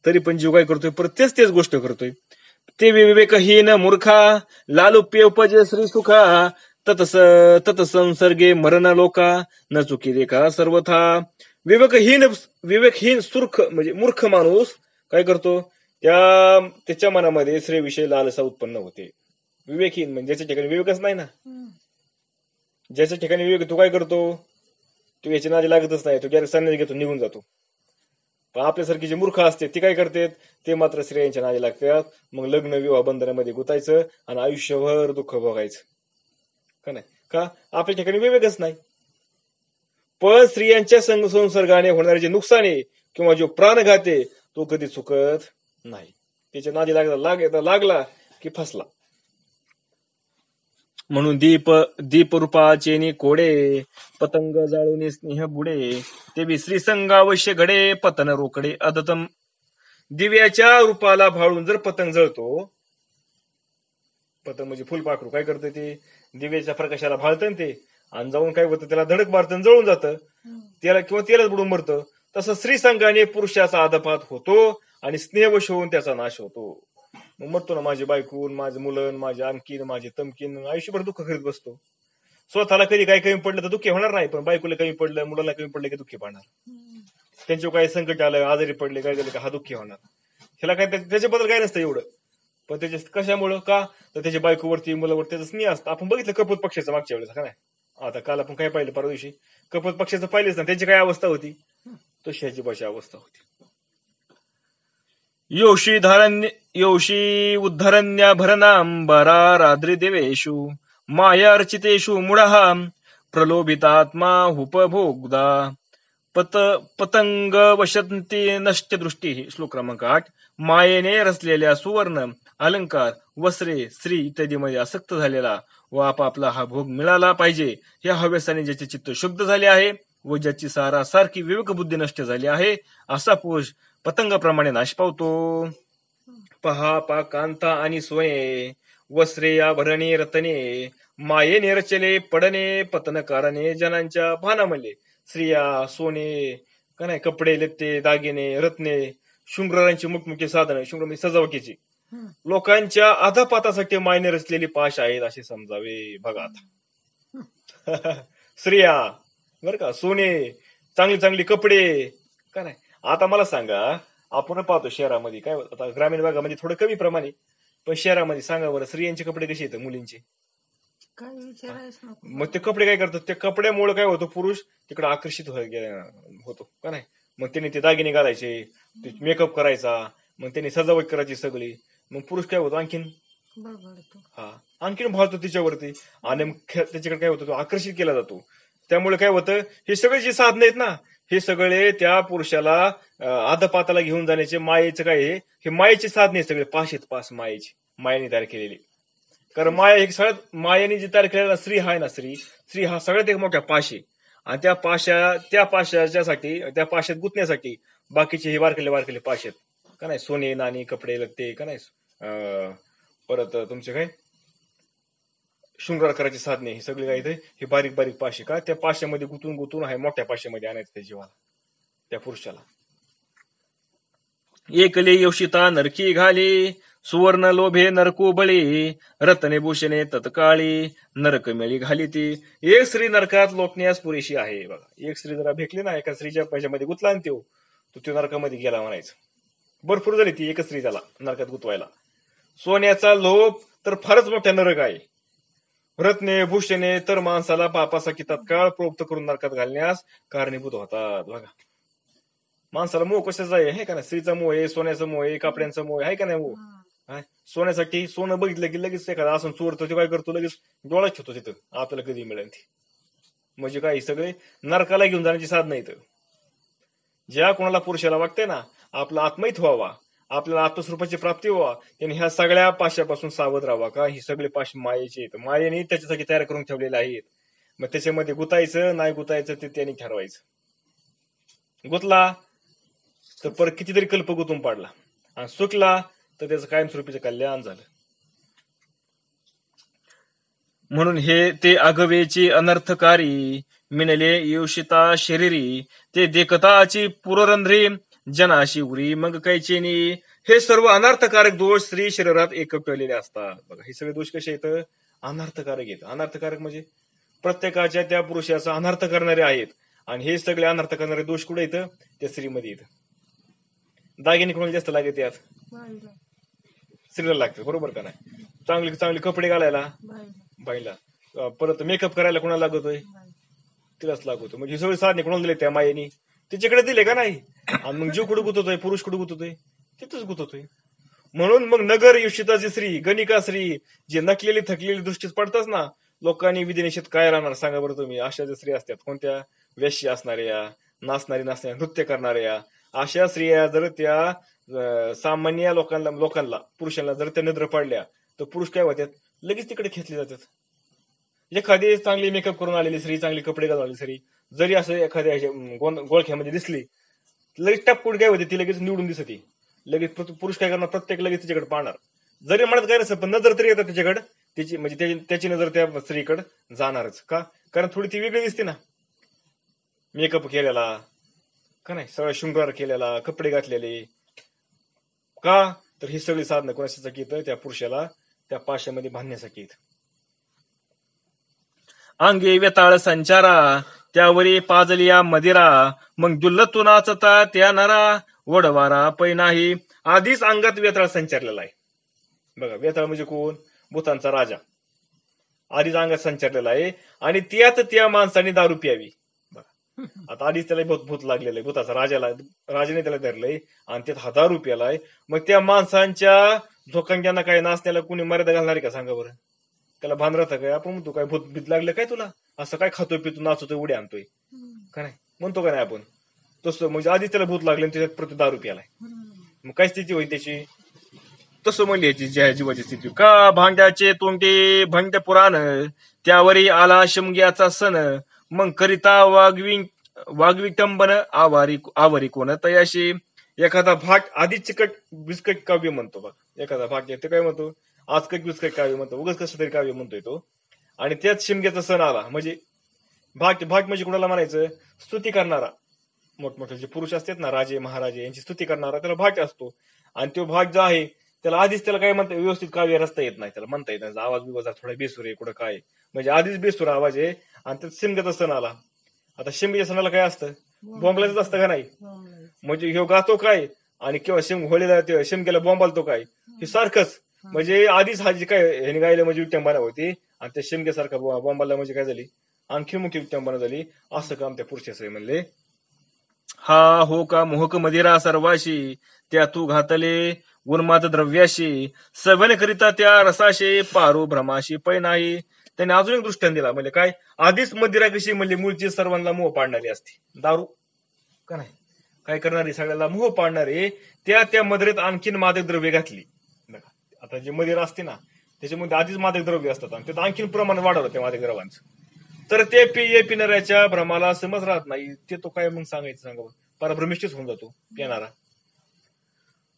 तरी पण जीव काय करतोय परत तेच गोष्ट करतोय. ते विवेकहीन मूर्खा लालुप्य उपजे श्री सुखा तत संसर्गे मरण लोका न चुकी रेखा सर्वथा. विवेकहीन सुर्ख म्हणजे मूर्ख माणूस काय करतो, त्याच्या मनामध्ये स्त्रीविषयी लालसा उत्पन्न होते. विवेकहीन म्हणजे ज्याच्या ठिकाणी विवेकच नाही ना, ज्याच्या ठिकाणी विवेक तो काय करतो, तो याच्या नादी लागतच नाही, तो डायरेक्ट संन्यास घेतो, निघून जातो. पण आपल्यासारखी जे मूर्ख असते ते काय करतात, ते मात्र स्त्रियांच्या नादी लागतात. मग लग्न विवाह बंधनामध्ये गुतायचं आणि आयुष्यभर दुःख भोगायचं. का नाही? का आपल्या ठिकाणी विवेकच नाही. पण स्त्रियांच्या संसर्गाने होणारे जे नुकसान आहे किंवा जो प्राणघात आहे तो कधी चुकत नाही. त्याच्या नादी लागला की फसला. म्हणून दीप रूपाचे कोडे, पतंग जाळून स्नेह बुडे, ते बी श्रीसंग अवश्य घडे, पतन रोकडे अदतम. दिव्याच्या रूपाला भाळून जर पतंग जळतो, पतंग म्हणजे फुलपाखरू काय करतं, ते दिव्याच्या प्रकाशाला भाळतं ते, आणि जाऊन काय होतं, त्याला धडक मारतं, जळून जातं, त्याला किंवा तेलाच बुडून मरतं. तसं स्त्रीसंगाने पुरुषाचा आदपात होतो आणि स्नेहवश होऊन त्याचा नाश होतो. मग म्हणतो ना, माझी बायकून, माझं मुलं, माझे आणखीन, माझे तमकीन, आयुष्यभर दुःख करीत बसतो. स्वतःला कधी काही कमी पडलं तर दुःखी होणार नाही, पण बायकोला कमी पडलं, मुलाला कमी पडलं की दुःखी पाडणार. त्यांच्यावर काही संकट आलं, आजारी पडले, काय झालं का हा दुःखी होणार. ह्याला काय त्याच्याबद्दल काय नसतं एवढं, पण त्याच्या कशामुळं का तर त्याच्या बायकोवरती, मुलावरती त्याचं स्नेह असतं. आपण बघितलं कपोत पक्षाचं मागच्या वेळेस, का नाही, आता काल आपण काय पाहिलं, परवा दिवशी कपोत पक्षाचं पाहिलेच ना, त्यांची काय अवस्था होती, तशी ह्याची भाषा अवस्था होती. योषी उद्धरण्याभरणांबरा राद्री देवेषु माया अर्चितेषु मूढः प्रलोभितात्मा उपभोगदा पतंग वशंती नष्ट दृष्टी. श्लोक क्रमांक 8. मायेने रचलेल्या सुवर्ण अलंकार, वस्त्रे, स्त्री इत्यादीमध्ये आसक्त झालेला व आपापला हा भोग मिळाला पाहिजे या हव्यासाने ज्याचे चित्त शुद्ध झाले आहे व ज्याची सारासारखी विवेकबुद्धी नष्ट झाली आहे, असा पुरुष पतंगाप्रमाणे नाश पावतो. पहा कांता आणि सोने, वस्त्रे आभरणे रतने, मायेने रचले पडणे पतनकाराने जनांच्या भानामले. स्त्रिया, सोने, का नाही, कपडे लत्ते, दागिने, रत्ने, शृंगारांची मोठमोठी साधनं, शृंगार म्हणजे सजावटीची, लोकांच्या आधापातासाठी मायने रचलेली पाश आहेत असे समजावे. बघा आता स्त्रिया बर का, सोने, चांगली चांगली कपडे, का नाही. आता मला सांगा, आपण पाहतो शहरामध्ये काय, आता ग्रामीण भागामध्ये थोडं कमी प्रमाणे, पण शहरामध्ये सांगा बरं, स्त्रियांचे कपडे कसे येतात, मुलींचे मग ते कपडे काय करतात, त्या कपड्यामुळे काय होतं, पुरुष तिकडे आकर्षित होतो, का नाही. मग त्यांनी ते दागिने घालायचे, मेकअप करायचा, मग त्यांनी सजावट करायची सगळी, मग पुरुष काय होतो, आणखीन भावतो तिच्यावरती, आणि त्याच्याकडे काय होतं, तो आकर्षित केला जातो. त्यामुळे काय होतं, हे सगळे जे साधन आहेत ना, हे सगळे त्या पुरुषाला आधपाताला घेऊन जाण्याचे मायेचं काय आहे, हे मायेचे साधने सगळे पाश आहेत, पास मायेचे, मायाने तयार केलेले. कारण माया हे सगळ्यात, मायाने जे तयार केलेला स्त्री हा आहे ना, स्त्री हा सगळ्यात एक मोठा पाश आहे. आणि त्या पाशाच्यासाठी, त्या पाशात गुंतण्यासाठी बाकीचे हे बारकले पाश आहेत, का नाही, सोने, नाणी, कपडे लत्ते, का नाही, परत तुमचे काय शृंगार करायचे साधने, हे सगळे काय हे बारीक बारीक पाशे, का त्या पाशामध्ये गुतून आहे मोठ्या पाशामध्ये आणायचं त्या जीवाला, त्या पुरुषाला. एकले योषिता नरकी घाले, सुवर्ण लोभे नरको बळी, रत्ने भूषणे तत्काळी नरक मेळी घाली ती. एक स्त्री नरकात लोटण्यास पुरेशी आहे. बघा, एक स्त्री जरा भेटली ना, एका स्त्रीच्या पैशामध्ये गुतला आणि तो नरकामध्ये गेला म्हणायचं. भरपूर झाली ती एकच स्त्री त्याला नरकात गुतवायला. सोन्याचा लोभ तर फारच मोठा नरक आहे. रत्ने भूषणे तर माणसाला पापासाठी तत्काळ प्रवृत्त करून नरकात घालण्यास कारणीभूत होतात. बघा, माणसाला मोह कशाचा आहे का नाही, स्त्रीचा मोह आहे, सोन्याचा मोह आहे, कपड्यांचा मोह आहे का नाही. मोह सोन्यासाठी, सोनं बघितलं की लगेच एखादा असं चोरतो, ते काय करतो, लगेच डोळाच ठेवतो तिथं, आपल्याला कधी मिळेल ती. म्हणजे काय, सगळे नरकाला घेऊन जाण्याची साधनं आहेत. ज्या कोणाला पुरुषाला वाटतंय ना आपला आत्महित व्हावा, आपल्याला आत्मस्वरूपाची प्राप्ती व्हावा, त्यांनी ह्या सगळ्या पाशापासून सावध राहावा. का ही सगळे पाश मायेचे आहेत, मायेने त्याच्यासाठी तयार करून ठेवलेले आहेत. मग त्याच्यामध्ये गुतायचं नाही गुतायचं ते त्यांनी ठरवायचं. गुतला तर परत कितीतरी कल्प गुतून पाडला, आणि सुटला तर त्याचं कायमस्वरूपीचं कल्याण झालं. म्हणून हे ते आगवेची अनर्थकारी, मिनले योषिता शरीरी, ते देखताची पुररंध्री, जनाशी उरी मग कैचेनी. हे सर्व अनर्थकारक दोष स्त्री शरीरात एकवटलेले असतात. बघा, हे सगळे दोष कसे आहेत, अनर्थकारक आहेत. अनर्थकारक म्हणजे प्रत्येकाच्या त्या पुरुषाचा अनर्थ करणारे आहेत, आणि हे सगळे अनर्थ करणारे दोष कुठे येतं? त्या स्त्रीमध्ये येतं. दागिने कोणाला जास्त लागते यात? स्त्रीला लागते, बरोबर का नाही? चांगले चांगले कपडे घालायला बाईला, परत मेकअप करायला कोणाला लागतोय? तिलाच लागतो. म्हणजे हे सगळे साधने कोणाला दिले? त्या मायेनी तिच्याकडे दिले का नाही? आणि मग जीव कुठे गुतवतोय? पुरुष कुठे गुतवतोय? तिथंच गुतवतोय. म्हणून मग नगर युषिताची स्त्री, गणिका स्त्री, जे नकलेली थकलेली दृष्टीच पडताच ना, लोकांनी विधिनिषेध काय राहणार सांगा बरं तुम्ही? अशा ज्या स्त्री असतात, कोणत्या? वेश्या असणाऱ्या, नाचणाऱ्या, नृत्य करणाऱ्या, अशा स्त्रिया जर त्या सामान्य लोकांना पुरुषांना जर त्या नजर पडल्या तर पुरुष काय होतात? लगेच तिकडे खेचले जातात. एखादी चांगली मेकअप करून आलेली स्त्री, चांगले कपडे घालून आलेली स्त्री जरी असं एखाद्या गोळख्यामध्ये दिसली, लगेच टपकुट काय होते? ती लगेच निवडून दिसते. लगेच पुरुष काय करणार? प्रत्येक लगेच तिच्याकडे पाहणार. जरी म्हणत काय नसतं, पण नजर तरी येतात त्याच्याकडे. त्याची म्हणजे त्याची नजर त्या स्त्रीकडे जाणारच. का? कारण थोडी ती वेगळी दिसते ना, मेकअप केलेला का नाही, सगळा शृंगार केलेला, कपडे घातलेले. का? तर ही सगळी साधनं कोणासाठी येतं? त्या पुरुषाला त्या पाशामध्ये बांधण्यासाठी येत. अंगे व्यताळ संचारा, त्यावरी पाजलिया मदिरा, मग जुल्लतू नाचता त्या नरा, वडवारा पै नाही. आधीच अंगात व्यताळ संचारलेला आहे. बघा, व्यताळ म्हणजे कोण? भूतांचा राजा. आधीच अंगात संचारलेला आहे आणि त्यात त्या माणसाने दारू प्यावी. बघा, आता आधीच त्याला भूत लागलेलं आहे. भूताचा राजाने त्याला धरलंय आणि त्यात हा दारू प्यालाय. मग त्या माणसांच्या झोकांग्यांना काय नाचण्याला कुणी मर्यादा घालणार आहे का सांगा बरं? त्याला भान राहतं काय? आपण म्हणतो काय भूत भीत लागलं काय तुला? असं काय खातोय पितो नाचतोय उड्या आणतोय का नाही? म्हणतो का नाही आपण? तसं म्हणजे आधीच त्याला भूत लागले त्याच्यात प्रति दारू प्यालाय. मग काय स्थिती होईल त्याची? तसं म्हणली याची जीवाची स्थिती. का भांड्याचे तोंडे भंड पुराण, त्यावरी आला शिमग्याचा सण, मग करिता वाग्विटंबन आवारी कोण तयाशी. एखादा भाट आधीच चिकट बिस्कट काव्य म्हणतो बघ. एखादा भाट ते काय म्हणतो? आज काही बिस्कट काव्य म्हणतो, उगाच कसं तरी काव्य म्हणतोय तो. आणि त्यात शिमग्याचा सण आला म्हणजे भाट म्हणजे कुणाला म्हणायचं? स्तुती करणारा. मोठमोठे जे पुरुष असतात ना, राजे महाराजे, यांची स्तुती करणारा त्याला भाट असतो. आणि तो भाट जो आहे त्याला आधीच त्याला काय म्हणतात? व्यवस्थित काव्य रचता येत नाही, त्याला म्हणता येत नाही. आवाज बिवाजा थोडा बेसूर आहे, कुठं काय म्हणजे आधीच बेसूर आवाज आहे. आणि त्यात शिमग्याचा सण आला. आता शिमग्याच्या सणाला काय असतं? बोंबलाच असतं का नाही? म्हणजे ह्यो गातो काय आणि किंवा होळीला शिमग्याला बोंबालतो काय, हे सारखंच. म्हणजे आधीच हा जे काय ह्याने गायलं म्हणजे विटंबना होती. आणि त्या शिमग्यासारखा बोंबाला म्हणजे काय झाली? आणखी मोठी विटंबना झाली. असं काम त्या पुरुषाचं म्हणले. हा हो का मोहक मदिरा सर्वाशी, त्या तू घातले उन्माद द्रव्याशी, सवन करिता त्या रसाशी, पारू भ्रमाशी पै नाही. त्याने अजून एक दृष्टांत दिला. म्हणजे काय? आधीच मदिरा कशी म्हणजे मूळची सर्वांना मोह पाडणारी असते. दारू का नाही, काय करणारी? सगळ्याला मोह पाडणारे. त्या मदिरेत आणखीन मादक द्रव्य घातली. आता जे मदिरा असते ना, त्याच्यामध्ये आधीच मादक द्रव्य असतात आणि त्यात आणखीन प्रमाण वाढवलं त्या मादक द्रव्यांचं. तर ते पिणाऱ्याच्या भ्रमाला समज राहत नाही. ते तो काय मग सांगायचं सांगा? परभ्रमिष्ठच होऊन जातो पिणारा.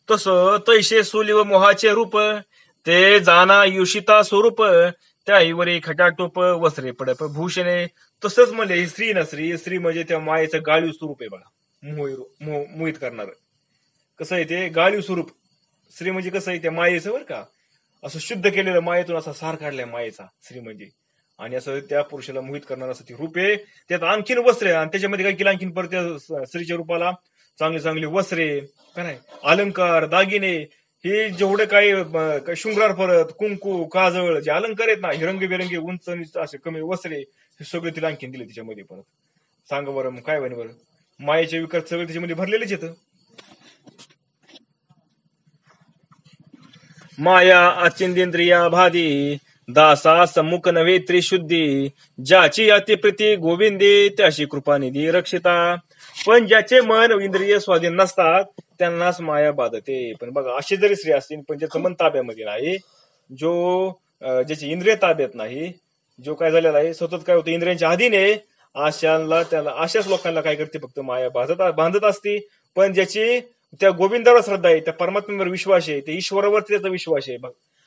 तसं तैशे सोली व मोहाचे रूप, ते जाना युषिता स्वरूप, त्याईवरी खटाटोप वस्त्रे पडप भूषणे. तसंच म्हणजे ही स्त्री ना, स्त्री म्हणजे त्या मायेचं गाळीव स्वरूप आहे बघा. मोहित करणार कसं आहे ते गाळीव स्वरूप. स्त्री म्हणजे कसं आहे? त्या मायेचं बरं का, असं शुद्ध केलेलं मायेतून असा सार काढलाय मायेचा स्त्री म्हणजे. आणि असं त्या पुरुषाला मोहित करणार असं ती रूपे. त्यात आणखीन वस्त्रे, आणि त्याच्यामध्ये काय केलं आणखीन परत त्या स्त्रीच्या रूपाला चांगली चांगली वस्त्रे का नाही, अलंकार, दागिने, हे जेवढे काही शृंगार, परत कुंकू, काजळ, जे अलंकार आहेत ना, हे रंगबिरंगी उंच असे कमी वस्त्रे, हे सगळे तिला आणखीन दिले त्याच्यामध्ये. परत सांगा बरं मग काय बने बरं? मायेचे विकार सगळे त्याच्यामध्ये भरलेलेच येतं. माया अचिंदेंद्रिया भादी, दासा सम्मुख नव्हे त्रिशुद्धी, ज्याची अतिप्रीती गोविंदी, त्याशी कृपानिधी रक्षिता. पण ज्याचे मन इंद्रिय स्वाधीन नसतात त्यांनाच माया बाधते. पण बघा, अशी जरी स्त्री असतील पण ज्याचं मन ताब्यामध्ये नाही, ज्याची इंद्रिय ताब्यात नाही, जो काय झालेला आहे सतत काय होतं? इंद्रियांच्या अधीन आहे. अशाच लोकांना काय करते? फक्त माया बांधत असते. पण ज्याची त्या गोविंदावर श्रद्धा आहे, त्या परमात्म्यावर विश्वास आहे, त्या ईश्वरावर त्याचा विश्वास आहे,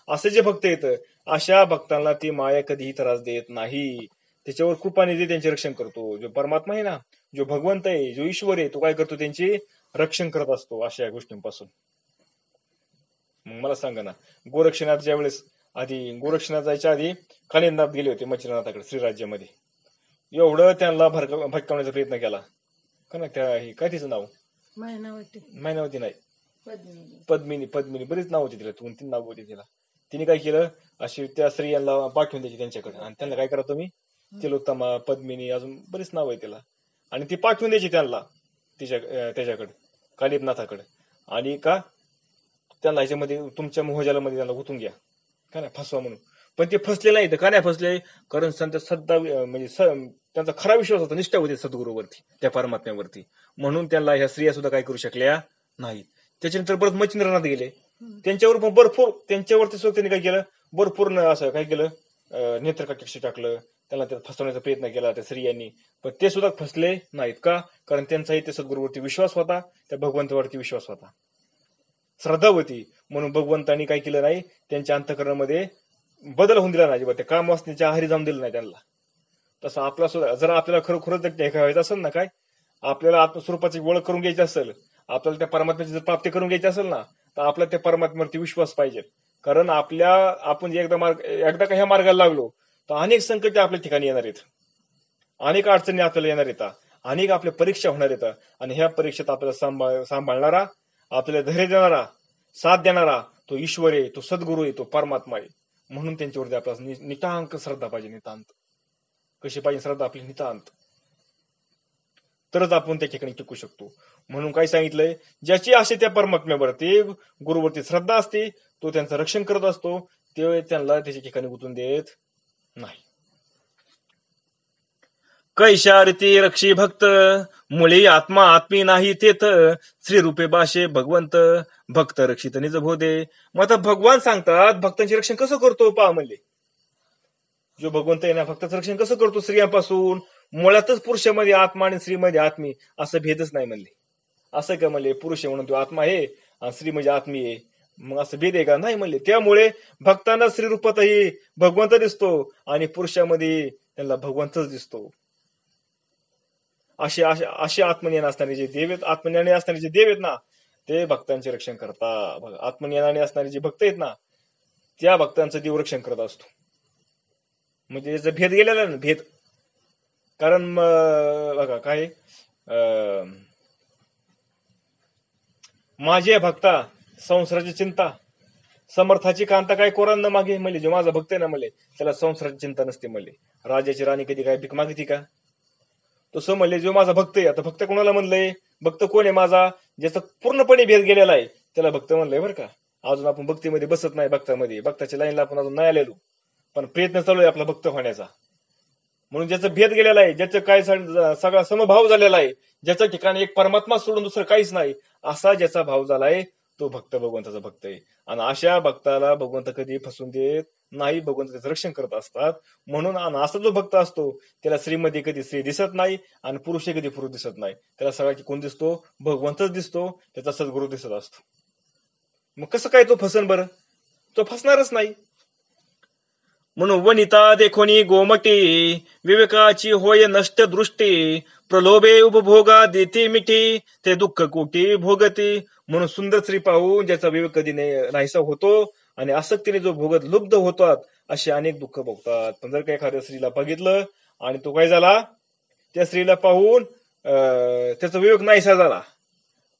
असं जे भक्त येतं, अशा भक्तांना ती माया कधीही त्रास देत नाही. त्याच्यावर कृपानिधी त्यांचे रक्षण करतो. जो परमात्मा आहे ना, जो भगवंत आहे, जो ईश्वर आहे, तो काय करतो? त्यांचे रक्षण करत असतो अशा गोष्टींपासून. मग मला सांगा ना, गोरक्षनाथ जायच्या आधी कालिंदनाथ गेले होते मच्छिंद्रनाथाकडे श्रीराज्यामध्ये. एवढं त्यांना भटकवण्याचा प्रयत्न केला का नाही. त्या काय तिचं नाव मायनावती नाही, पद्मिनी पद्मिनी बरीच नाव होती तिला, 2-3 नाव होती तिला. तिने काय केलं, अशी त्या स्त्रियांना पाठवून द्यायची त्यांच्याकडे, आणि त्यांना काय करा तुम्ही, तिलोत्तमा, पद्मिनी, अजून बरीच नाव आहे तिला, आणि ती पाठवून द्यायची त्यांना त्याच्याकडे, कालिपनाथाकडे, आणि का त्यांना ह्याच्यामध्ये तुमच्या मोहजालामध्ये त्यांना गुंतून घ्या का नाही, फसवा म्हणून. पण ते फसले नाही. तर का नाही फसले, कारण संत श्रद्धा म्हणजे त्यांचा खरा विश्वास होता, निष्ठा होती सद्गुरूवरती, त्या परमात्म्यावरती, म्हणून त्यांना ह्या स्त्रिया सुद्धा काय करू शकल्या नाहीत. त्याच्यानंतर परत मच्छिंद्रनाथ गेले, त्यांच्यावर पण भरपूर, त्यांच्यावरती सुद्धा त्यांनी काय केलं, भरपूर असं काय केलं, नेत्रकटाक्ष टाकलं, त्यांना त्यात फसवण्याचा प्रयत्न केला त्या स्त्रियांनी, पण ते सुद्धा फसले नाहीत. का, कारण त्यांचाही त्या सद्गुरूवरती विश्वास होता, त्या भगवंतावरती विश्वास होता, श्रद्धा होती, म्हणून भगवंतांनी काय केलं नाही, त्यांच्या अंतःकरणामध्ये बदल होऊन दिला नाही, ते कामवासनेच्या आहारी जाऊन दिलं नाही त्यांना. तसं आपला सुद्धा, जर आपल्याला खरोखरच हे करायचं असेल ना, काय आपल्याला आत्मस्वरूपाची ओळख करून घ्यायची असेल, आपल्याला त्या परमात्म्याची जर प्राप्ती करून घ्यायची असेल ना, तर आपला त्या परमात्म्यावरती विश्वास पाहिजे. कारण आपण जे एकदा का ह्या मार्गाला लागलो, तर अनेक संकट आपल्या ठिकाणी येणार आहेत, अनेक अडचणी आपल्याला येणार येतात, अनेक आपल्या परीक्षा होणार येतात, आणि ह्या परीक्षेत आपल्याला सांभाळणारा, आपल्याला धैर्य देणारा, साथ देणारा तो ईश्वर आहे, तो सद्गुरू आहे, तो परमात्मा आहे. म्हणून त्यांच्यावरती आपल्याला नितांत श्रद्धा पाहिजे. नितांत कशी पाहिजे श्रद्धा आपली, नितांत, तरच आपण त्या ठिकाणी टिकू शकतो. म्हणून काय सांगितलंय, ज्याची अशी त्या परमात्म्यावरती, गुरुवरती श्रद्धा असते, तो त्यांचं रक्षण करत असतो, ते त्यांना त्याच्या ठिकाणी गुंतून देत नाही. कैशारती रक्षी भक्त, मुळी आत्मा आत्मी नाही तेथ, श्री रूपे भाषे भगवंत, भक्त रक्षित निज भोदे. मग आता भगवान सांगतात, भक्तांचे रक्षण कसं करतो पहा म्हणले. जो भगवंत आहे ना, भक्ताचं रक्षण कसं करतो, स्त्रियांपासून, मुळातच पुरुषामध्ये आत्मा आणि स्त्रीमध्ये आत्मी असं भेदच नाही म्हणले. असं का म्हणले, पुरुष म्हणून तो आत्मा आहे आणि स्त्री म्हणजे आत्मी आहे, मग असं भेद आहे का, नाही म्हणले. त्यामुळे भक्तांना स्त्री रूपातही भगवंत दिसतो आणि पुरुषामध्ये त्यांना भगवंतच दिसतो. असे आत्मज्ञान असणारे जे देव आहेत, आत्मज्ञानी असणारे जे देव आहेत ना, ते भक्तांचे रक्षण करतात. आत्मज्ञानाने असणारे जे भक्त आहेत ना, त्या भक्तांचं देव रक्षण करत असतो. म्हणजे याचा भेद गेलेला ना, भेद. कारण बघा काय, माझ्या भक्ता संसाराची चिंता, समर्थाची कांता काय कोरान न मागे म्हणले. जो माझा भक्त आहे ना म्हणले, त्याला संसाराची चिंता नसते म्हणले. राजाची राणी कधी काय भीक मागती का, तसं म्हणले जो माझा भक्त आहे. आता भक्त कोणाला म्हणलंय, भक्त कोण आहे माझा, ज्याचा पूर्णपणे भेद गेलेला आहे, त्याला भक्त म्हणलंय बरं का. अजून आपण भक्तीमध्ये बसत नाही, भक्ताच्या लाईनला आपण अजून नाही आलेलो, पण प्रयत्न चालू आहे आपला भक्त होण्याचा. म्हणून ज्याचा भेद गेलेला आहे, ज्याचं काय सगळा समभाव झालेला आहे, ज्याच्या ठिकाणी एक परमात्मा सोडून दुसरं काहीच नाही, असा ज्याचा भाव झालाय, तो भक्त भगवंताचा भक्त आहे. आणि अशा भक्ताला भगवंत कधी फसून देत नाही, भगवंत त्याचं रक्षण करत असतात. म्हणून असा जो भक्त असतो, त्याला स्त्रीमध्ये कधी स्त्री दिसत नाही आणि पुरुष कधी पुरुष दिसत नाही, त्याला सगळ्यात कोण दिसतो, भगवंतच दिसतो, त्याचा सद्गुरू दिसत असतो. मग कसं काय तो फसन बरं, तो फसणारच नाही. म्हणून वनिता देखोनी गोमटी, विवेकाची होय नष्ट दृष्टी, प्रलोभे उपभोगा देते मिठी, ते दुःख कोटी भोगती. म्हणून सुंदर स्त्री पाहून ज्याचा विवेक कधी नाहीसा होतो आणि आसक्तीने जो भोगत लुब्ध होतात, असे अनेक दुःख भोगतात. पण जर का एखाद्या स्त्रीला बघितलं आणि तो काय झाला, त्या स्त्रीला पाहून त्याचा विवेक नाहीसा झाला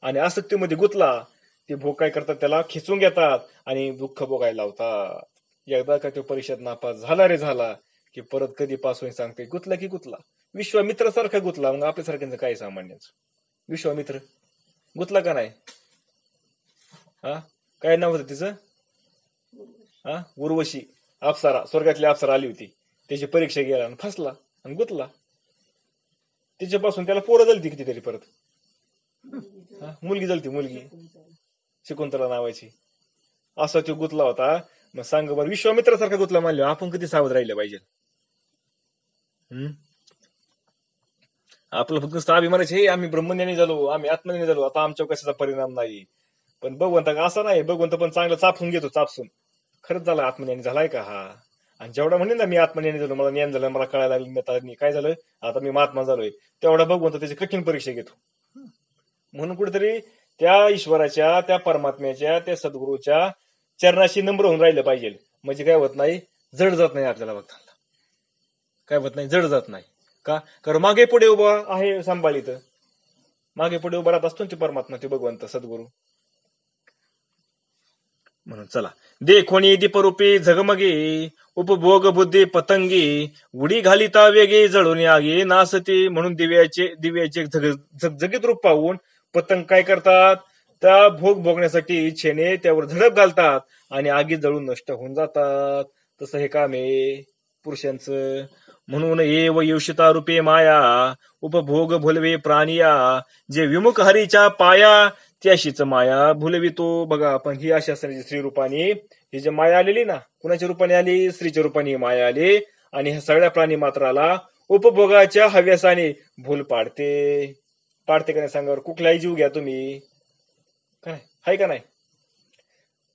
आणि आसक्तीमध्ये गुंतला, ते भोग काय करतात, त्याला खेचून घेतात आणि दुःख भोगायला लावतात. एकदा का तो परीक्षेत नापास झाला रे झाला, की परत कधी पास होईल सांगते, गुतला की गुतला, विश्वामित्रासारखा गुतला. मग आपल्यासारख्यांचं काय सामान्यच, विश्वामित्र गुतला का नाही. काय नाव होतं तिचं, उर्वशी, अप्सरा, स्वर्गातली अप्सरा आली होती, त्याची परीक्षा गेला आणि फसला आणि गुतला. तिच्यापासून त्याला पोरं जळती कितीतरी, परत मुलगी जळती, मुलगी शकुंतला नावाची. असा तो गुतला होता. मग सांग बरं, विश्वामित्रासारखा गुतला मानले, आपण किती सावध राहिले पाहिजे. आपलं फक्त अभिमानाचे, हे आम्ही ब्रह्मज्ञानी झालो, आम्ही आत्मज्ञानी झालो, आता आमच्यावर कशाचा परिणाम नाही. पण भगवंत असं नाही, भगवंत पण चांगलं चापून घेतो, चापसून. खरंच झाला आत्मज्ञानी झालाय का हा. आणि जेवढा म्हणेन ना मी आत्मज्ञानी झालो, मला ज्ञान झालं, मला कळायला लागलं काय झालं, आता मी महात्मा झालोय, तेवढा भगवंत त्याची कठीण परीक्षा घेतो. म्हणून कुठेतरी त्या ईश्वराच्या, त्या परमात्म्याच्या, त्या सद्गुरूच्या चरणाशी नम्र होऊन राहिलं पाहिजे. म्हणजे काय होत नाही, जड जात नाही आपल्याला भक्तांना, काय होत नाही, जड जात नाही. का? कारण मागे पुढे उभा आहे सांभाळीत, मागे पुढे उभा राहत असतो ते परमात्मा, ते भगवंत सद्गुरू. म्हणून चला, देखोनी दीपरूपी झगमगे, उपभोग बुद्धी पतंगी, उडी घालिता वेगे जळून आगे नासती. म्हणून दिव्याचे झगझगीत रूप पाहून पतंग काय करतात, त्या भोग भोगण्यासाठी इच्छेने त्यावर झडप घालतात आणि आगीत जळून नष्ट होऊन जातात. तसं हे काम आहे पुरुषांचं. म्हणून एव युषिता रूपे माया, उपभोग भुलवे प्राणिया, जे विमुख हरीच्या पाया, त्याशीच माया भुलवितो. बघा आपण ही अशा स्त्री रूपाने, ही जी माया आलेली ना, कुणाच्या रूपाने आली? स्त्रीच्या रूपाने माया आली आणि ह्या सगळ्या प्राणी मात्राला उपभोगाच्या हव्यासाने भूल पाडते. पाडते का नाही सांगा? कुठलाही जीव घ्या तुम्ही, काय आहे का नाही?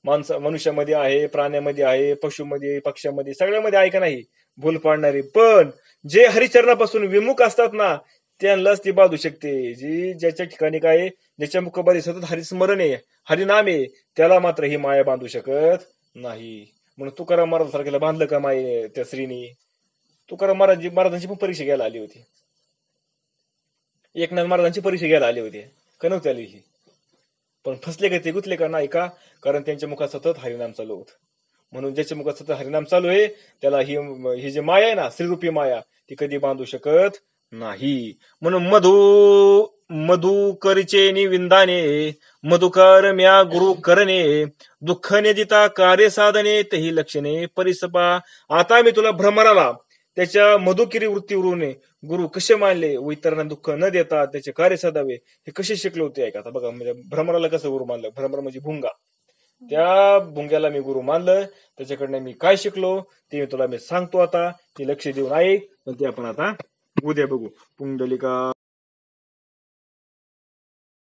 मनुष्यामध्ये आहे, प्राण्यामध्ये आहे, पशुमध्ये, पक्ष्यामध्ये, सगळ्यामध्ये आहे का नाही भूल पाडणारी. पण जे हरिचरणापासून विमुख असतात ना, त्यांनाच ती बांधू शकते. जी ज्याच्या ठिकाणी काय, ज्याच्या मुखामध्ये सतत हरिस्मरण आहे, हरिनाम आहे, त्याला मात्र ही माया बांधू शकत नाही. म्हणून तुकाराम महाराज सारख्याला बांधलं का माये त्या स्त्रीनी? तुकाराम महाराजांची पण परीक्षा घ्यायला आली होती, एकनाथ महाराजांची परीक्षा घ्यायला आली होती का नव्हती आली ही? पण फसले का ते, गुतले का नाही का? कारण त्यांच्या मुखात सतत हरिनाम चालू होत. म्हणून ज्याच्या मुखात सतत हरिनाम चालू आहे त्याला ही जी माया आहे ना, श्रीरूपी माया, ती कधी बांधू शकत नाही. म्हणून मधु करिचे विंदाने, मधुकर म्या गुरु करणे, दुःख नेदिता कार्य साधने, तेही लक्षणे परिसपा. आता मी तुला भ्रमराला त्याच्या मधुकिरी वृत्तीवरून गुरु कसे मानले व इतरांना दुःख न देता त्याचे कार्य साधावे हे कसे शिकले होते ऐका. आता बघा, म्हणजे भ्रमराला कसं गुरु मानलं? भ्रमर म्हणजे भुंगा, त्या भुंग्याला मी गुरु मानलं, त्याच्याकडनं मी काय शिकलो ते तुला मी सांगतो. आता ते लक्ष देऊन ऐक. पण ते आपण आता उद्या बघू. पुंडलिका